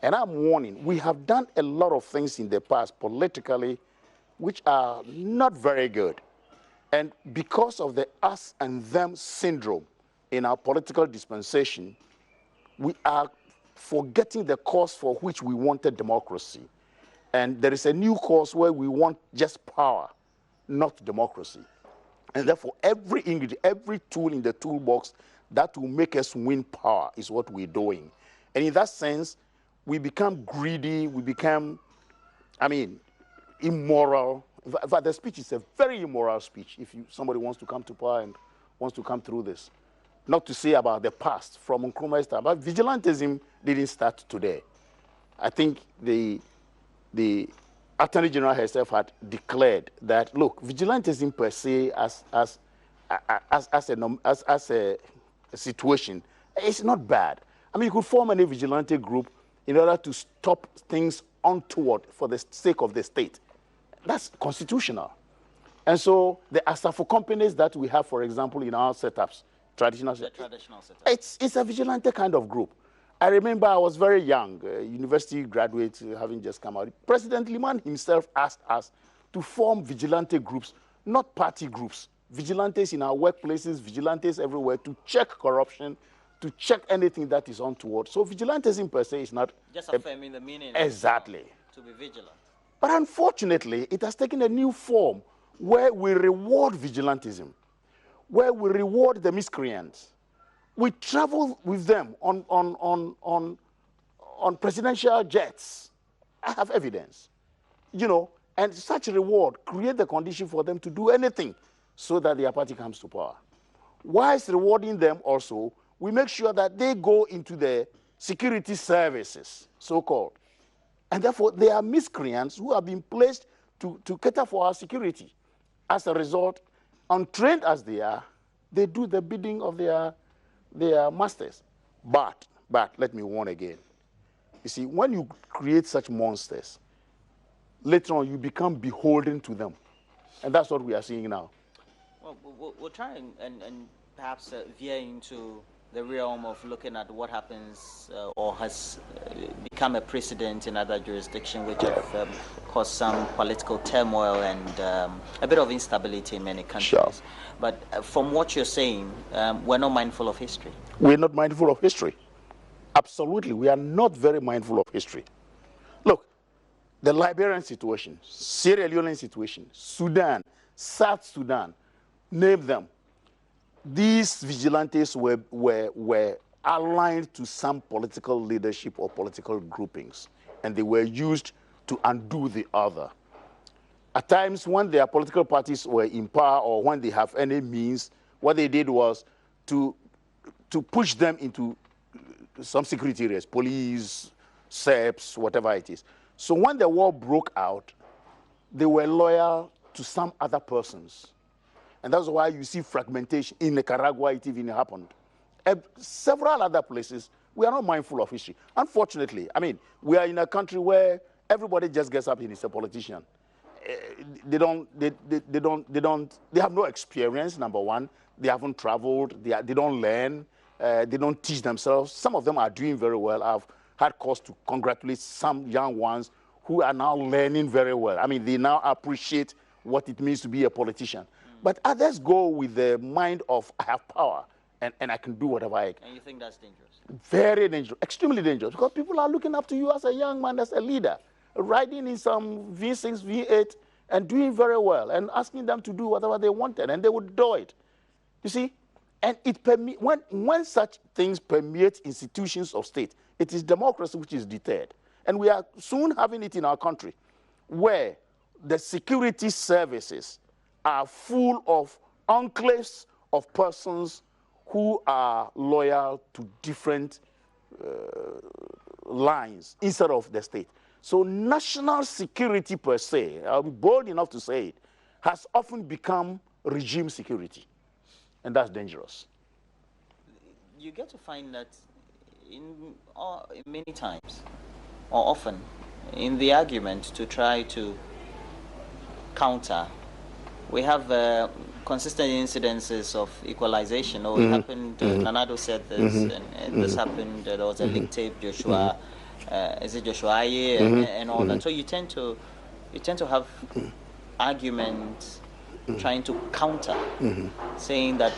And I'm warning, we have done a lot of things in the past politically which are not very good. And because of the us and them syndrome in our political dispensation, we are forgetting the cause for which we wanted democracy. And there is a new cause where we want just power, not democracy. And therefore, every ingredient, every tool in the toolbox that will make us win power is what we're doing. And in that sense, we become greedy, we become, immoral. In fact, the speech is a very immoral speech if somebody wants to come to power and wants to come through this. Not to say about the past, from Nkrumah's time, but vigilantism didn't start today. I think the Attorney General herself had declared that, look, vigilantism per se as a situation, it's not bad. I mean, you could form any vigilante group in order to stop things untoward for the sake of the state. That's constitutional. And so the Asafo companies that we have, for example, in our setups, traditional setups, it's a vigilante kind of group. I remember I was very young, university graduate, having just come out. President Liman himself asked us to form vigilante groups, not party groups. Vigilantes in our workplaces, vigilantes everywhere, to check corruption, to check anything that is untoward. So vigilantism per se is not... Just affirming the meaning. Exactly. To be vigilant. But unfortunately, it has taken a new form where we reward vigilantism, where we reward the miscreants. We travel with them on presidential jets. I have evidence. And such reward create the condition for them to do anything so that their party comes to power. Whilst rewarding them also, we make sure that they go into the security services, so-called. And therefore, they are miscreants who have been placed to cater for our security. As a result, untrained as they are, they do the bidding of their masters. But let me warn again. You see, when you create such monsters, later on you become beholden to them. And that's what we are seeing now. Well, we'll try and perhaps veer into the realm of looking at what happens or has become a precedent in other jurisdictions, which have caused some political turmoil and a bit of instability in many countries. Sure. But from what you're saying, we're not mindful of history. We're not mindful of history. Absolutely, we are not very mindful of history. Look, the Liberian situation, Sierra Leone situation, Sudan, South Sudan, name them. These vigilantes were aligned to some political leadership or political groupings, and they were used to undo the other. At times, when their political parties were in power or when they have any means, what they did was to push them into some security areas, police, SEPs, whatever it is. So when the war broke out, they were loyal to some other persons. And that's why you see fragmentation. In Nicaragua, it even happened. Several other places, we are not mindful of history. Unfortunately, I mean, we are in a country where everybody just gets up and is a politician. They have no experience, number one. They haven't traveled, they don't learn, they don't teach themselves. Some of them are doing very well. I've had cause to congratulate some young ones who are now learning very well. I mean, they now appreciate what it means to be a politician. But others go with the mind of, I have power, and I can do whatever I can. And you think that's dangerous? Very dangerous, extremely dangerous, because people are looking up to you as a young man, as a leader, riding in some V6, V8, and doing very well, and asking them to do whatever they wanted, and they would do it. You see? And it when such things permeate institutions of state, it is democracy which is deterred. And we are soon having it in our country, where the security services are full of enclaves of persons who are loyal to different lines instead of the state. So national security per se, I'll be bold enough to say it, has often become regime security. And that's dangerous. You get to find that in many times, or often, in the argument to try to counter, we have consistent incidences of equalization. Oh, it happened, Nanado said this, and this happened, there was a leak tape, Joshua, is it Joshua Aye, and all that. So you tend to have arguments trying to counter, saying that,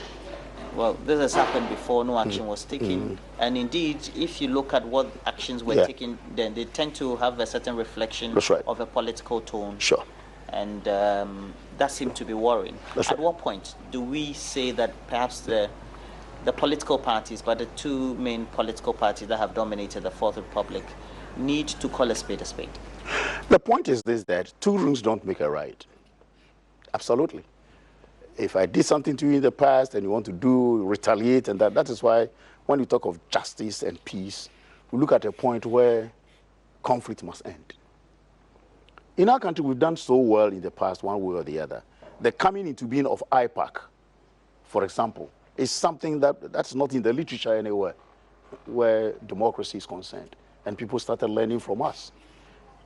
well, this has happened before, no action was taken. And indeed, if you look at what actions were taken, then they tend to have a certain reflection of a political tone. Sure. And that seemed to be worrying. At what point do we say that perhaps the political parties, but the two main political parties that have dominated the Fourth Republic, need to call a spade a spade? The point is this, that two wrongs don't make a right. Absolutely. If I did something to you in the past and you want to retaliate, and that is why when we talk of justice and peace, we look at a point where conflict must end. In our country, we've done so well in the past, one way or the other. The coming into being of IPAC, for example, is something that's not in the literature anywhere where democracy is concerned. And people started learning from us.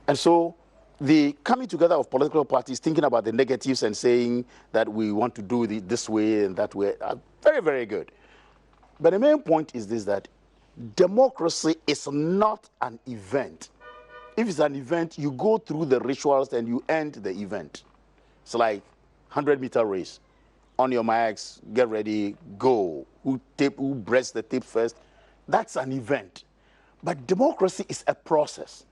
And so the coming together of political parties, thinking about the negatives and saying that we want to do it this way and that way, are very, very good. But the main point is this, that democracy is not an event. If it's an event, you go through the rituals and you end the event. It's like 100-meter race. On your marks, get ready, go. Who breaks the tape first? That's an event. But democracy is a process.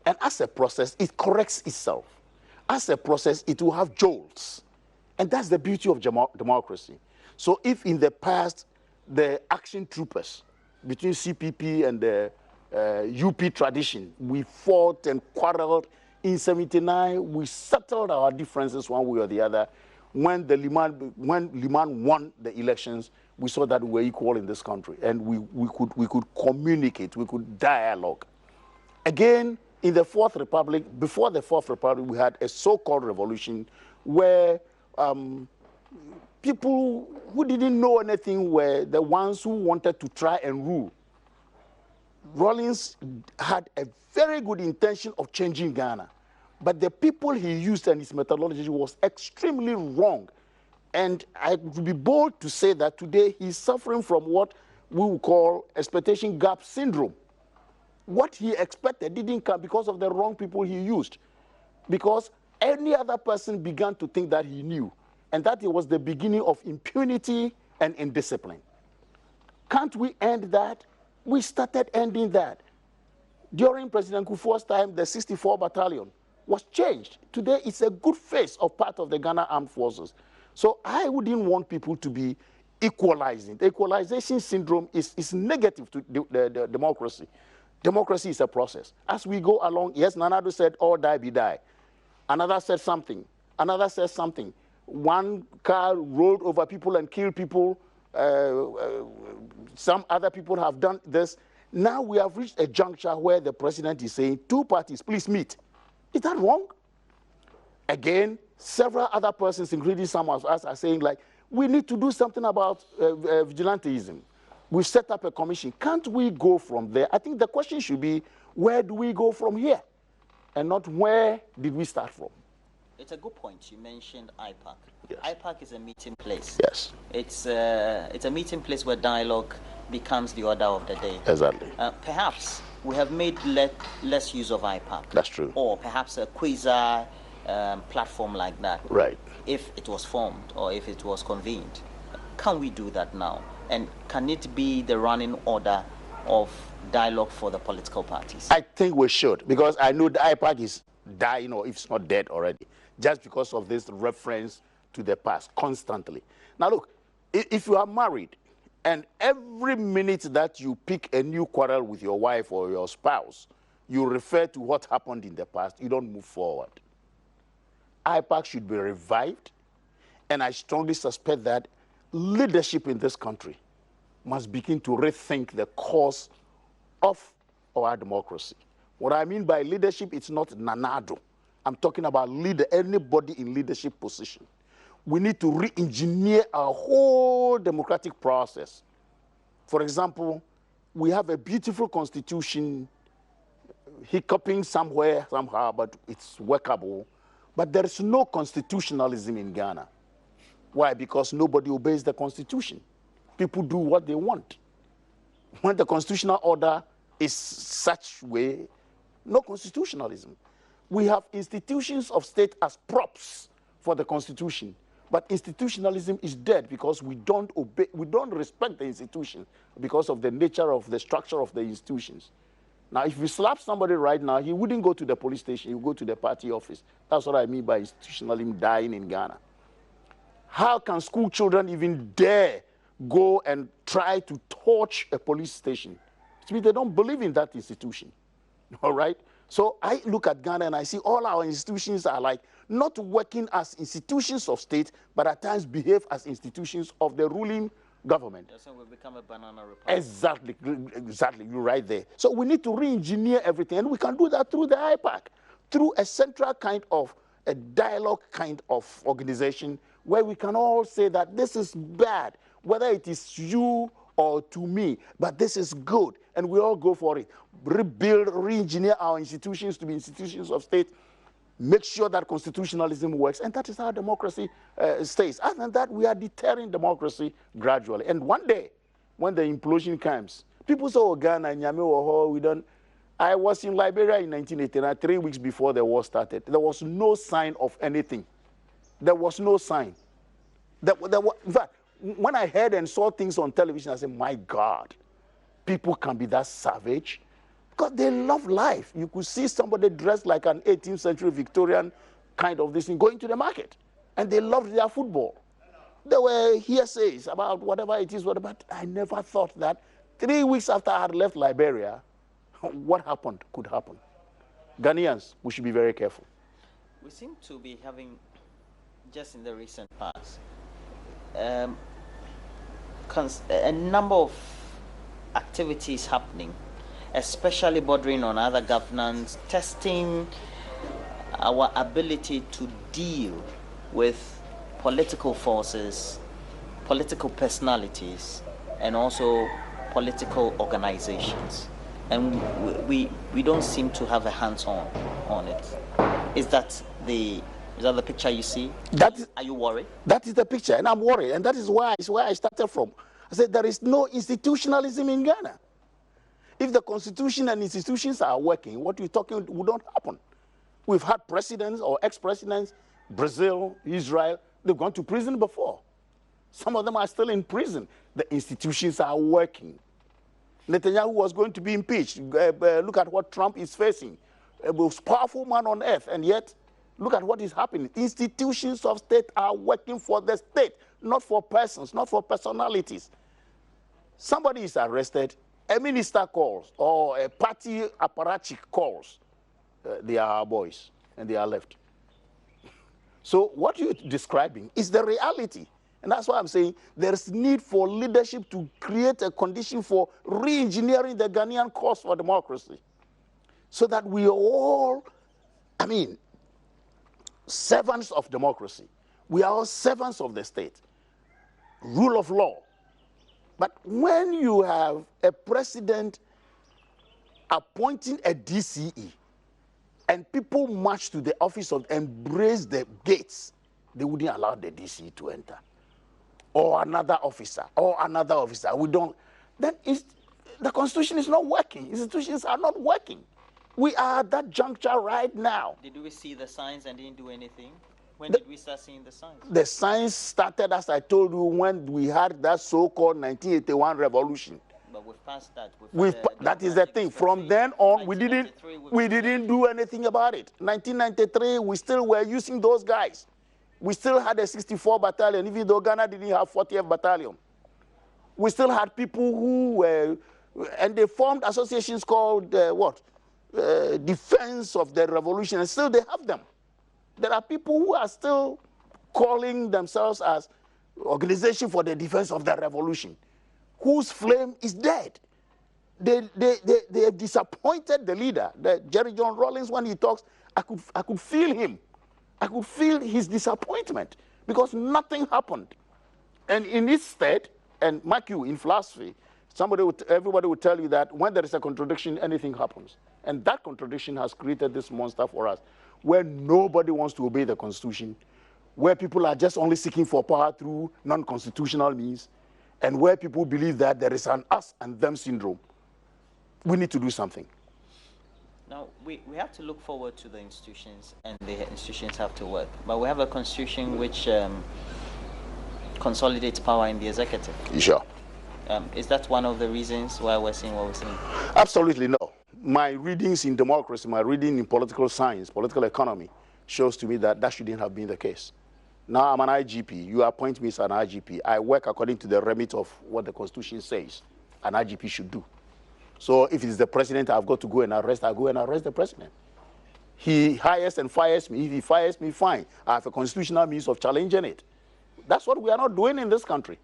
And as a process, it corrects itself. As a process, it will have jolts. And that's the beauty of democracy. So if in the past, the action troopers between CPP and the UP tradition, we fought and quarreled. In 79, we settled our differences one way or the other. When Liman won the elections, we saw that we were equal in this country, and we could communicate, we could dialogue. Again, in the Fourth Republic, before the Fourth Republic, we had a so-called revolution where people who didn't know anything were the ones who wanted to try and rule. Rawlings had a very good intention of changing Ghana, But the people he used and his methodology was extremely wrong. And I would be bold to say that today he's suffering from what we would call expectation gap syndrome. What he expected didn't come because of the wrong people he used. Because any other person began to think that he knew, and that it was the beginning of impunity and indiscipline. Can't we end that? We started ending that. During President Kufuor's time, the 64 Battalion was changed. Today, it's a good face of part of the Ghana Armed Forces. So I wouldn't want people to be equalizing. The equalization syndrome is negative to the democracy. Democracy is a process. As we go along, yes, Nanado said, all die be die. Another said something. Another said something. One car rolled over people and killed people. Some other people have done this. Now we have reached a juncture where the president is saying, two parties, please meet. Is that wrong? Again, several other persons, including some of us, are saying, like, we need to do something about vigilantism. We set up a commission. Can't we go from there? I think the question should be, where do we go from here? And not where did we start from? It's a good point. You mentioned IPAC. Yes. IPAC is a meeting place. Yes. It's a meeting place where dialogue becomes the order of the day. Exactly. Perhaps we have made less use of IPAC. That's true. Or perhaps a quasi platform like that. Right. If it was formed or if it was convened. Can we do that now? And can it be the running order of dialogue for the political parties? I think we should, because I know the IPAC is dying, or if it's not dead already, just because of this reference to the past constantly. Now look, if you are married and every minute that you pick a new quarrel with your wife or your spouse, you refer to what happened in the past, you don't move forward. IPAC should be revived, and I strongly suspect that leadership in this country must begin to rethink the course of our democracy. What I mean by leadership, it's not Nanado. I'm talking about anybody in leadership position. We need to re-engineer our whole democratic process. For example, we have a beautiful constitution, hiccuping somewhere, somehow, but it's workable. But there is no constitutionalism in Ghana. Why? Because nobody obeys the constitution. People do what they want. When the constitutional order is such way, no constitutionalism. We have institutions of state as props for the constitution, but institutionalism is dead because we don't obey, we don't respect the institution because of the nature of the structure of the institutions. Now, if we slap somebody right now, he wouldn't go to the police station, he would go to the party office. That's what I mean by institutionalism dying in Ghana. How can school children even dare go and try to torch a police station? It means they don't believe in that institution, all right? So I look at Ghana and I see all our institutions are like not working as institutions of state, but at times behave as institutions of the ruling government. That's how we become a banana republic. Exactly, exactly, you're right there. So we need to re-engineer everything, and we can do that through the IPAC, through a central kind of, a dialogue kind of organization where we can all say that this is bad, whether it is you or to me, but this is good, and we all go for it. Rebuild, re-engineer our institutions to be institutions of state, make sure that constitutionalism works, and that is how democracy stays. Other than that, we are deterring democracy gradually. And one day, when the implosion comes, people say, oh, Ghana, Nyame, we don't. I was in Liberia in 1989, 3 weeks before the war started. There was no sign of anything. There was no sign. In fact, when I heard and saw things on television, I said, my God, people can be that savage. Because they love life. You could see somebody dressed like an 18th century Victorian kind of this thing going to the market. And they loved their football. There were hearsays about whatever it is, but I never thought that 3 weeks after I had left Liberia, what happened could happen. Ghanaians, we should be very careful. We seem to be having, just in the recent past, a number of activities happening, especially bordering on other governance, testing our ability to deal with political forces, political personalities, and also political organizations. And we don't seem to have a hands-on on it. Is that the picture you see? Are you worried? That is the picture, and I'm worried, and that is where I started from. I said there is no institutionalism in Ghana. If the constitution and institutions are working, what you're talking would not happen. We've had presidents or ex-presidents, Brazil, Israel, they've gone to prison before. Some of them are still in prison. The institutions are working. Netanyahu was going to be impeached. Look at what Trump is facing. The most powerful man on earth, and yet, look at what is happening. Institutions of state are working for the state, not for persons, not for personalities. Somebody is arrested, a minister calls, or a party apparatchik calls. They are our boys, and they are left. So what you're describing is the reality. And that's why I'm saying there's need for leadership to create a condition for re-engineering the Ghanaian cause for democracy. So that we are all, servants of democracy. We are all servants of the state. Rule of law. But when you have a president appointing a DCE, and people march to the office of, embrace the gates, they wouldn't allow the DCE to enter. Or another officer, we don't, then the constitution is not working. Institutions are not working. We are at that juncture right now. Did we see the signs and didn't do anything? When did we start seeing the signs? The signs started, as I told you, when we had that so-called 1981 revolution. But we've passed that. That is the thing. From then on, we didn't do anything about it. 1993, we still were using those guys. We still had a 64 battalion, even though Ghana didn't have 40th battalion. We still had people who were, and they formed associations called, Defense of the Revolution, and still they have them. There are people who are still calling themselves as Organization for the Defense of the Revolution, whose flame is dead. They have disappointed the leader. Jerry John Rawlings, when he talks, I could feel him. I could feel his disappointment because nothing happened. And in its stead, and mark you, in philosophy, everybody would tell you that when there is a contradiction, anything happens. And that contradiction has created this monster for us, where nobody wants to obey the Constitution, where people are just only seeking for power through non-constitutional means, and where people believe that there is an us and them syndrome. We need to do something. Now, we have to look forward to the institutions, and the institutions have to work. But we have a constitution which consolidates power in the executive. Sure. Is that one of the reasons why we're seeing what we're seeing? Absolutely no. My readings in democracy, my reading in political science, political economy, shows to me that that shouldn't have been the case. Now I'm an IGP. You appoint me as an IGP. I work according to the remit of what the Constitution says an IGP should do. So if it's the president I've got to go and arrest, I go and arrest the president. He hires and fires me. If he fires me, fine. I have a constitutional means of challenging it. That's what we are not doing in this country.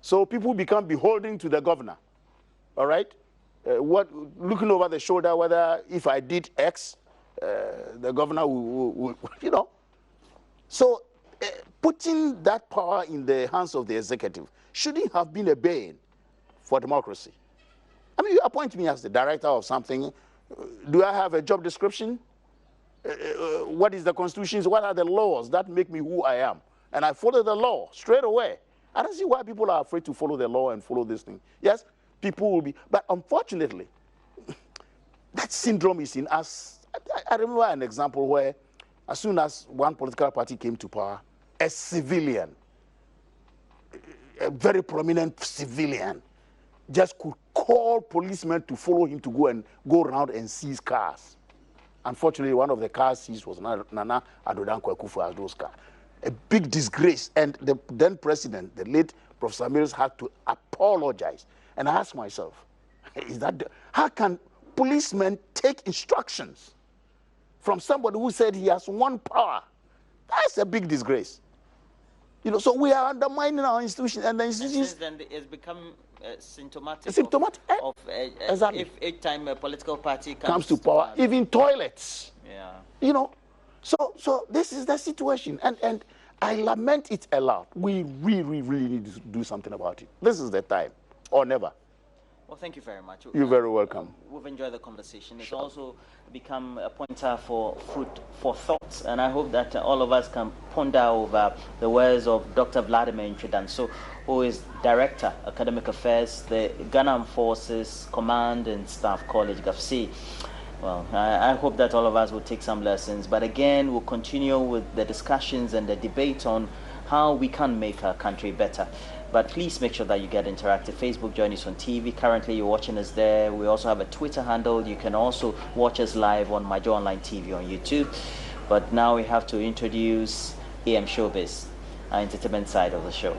So people become beholden to the governor, all right? Looking over the shoulder whether if I did X, the governor will So putting that power in the hands of the executive shouldn't have been a bane for democracy. I mean, you appoint me as the director of something. Do I have a job description? What is the Constitution? What are the laws that make me who I am? And I follow the law straight away. I don't see why people are afraid to follow the law and follow this thing. Yes, people will be, but unfortunately, that syndrome is in us. I remember an example where as soon as one political party came to power, a civilian, a very prominent civilian, just could call policemen to follow him to go around and seize cars. Unfortunately, one of the cars seized was Nana Addo Dankwa Akufo-Addo's car. A big disgrace. And the then president, the late Professor Mills, had to apologize. And I asked myself, how can policemen take instructions from somebody who said he has one power? That's a big disgrace. So we are undermining our institutions, and the institutions. And since then, it's become symptomatic. Of exactly. If each time a political party comes to power, even toilets. Yeah. So this is the situation, and I lament it a lot. We really need to do something about it. This is the time, or never. Well, thank you very much. You're very welcome. we've enjoyed the conversation. It's also become a pointer for food for thought, and I hope that all of us can ponder over the words of Dr. Vladimir Nchidanso, who is Director, Academic Affairs, the Ghana Armed Forces Command and Staff College, GAFC. Well, I hope that all of us will take some lessons, but again, we'll continue with the discussions and the debate on how we can make our country better. But please make sure that you get interactive. Facebook, JoyNews on TV. Currently, you're watching us there. We also have a Twitter handle. You can also watch us live on My Joy Online TV on YouTube. But now we have to introduce AM Showbiz, our entertainment side of the show.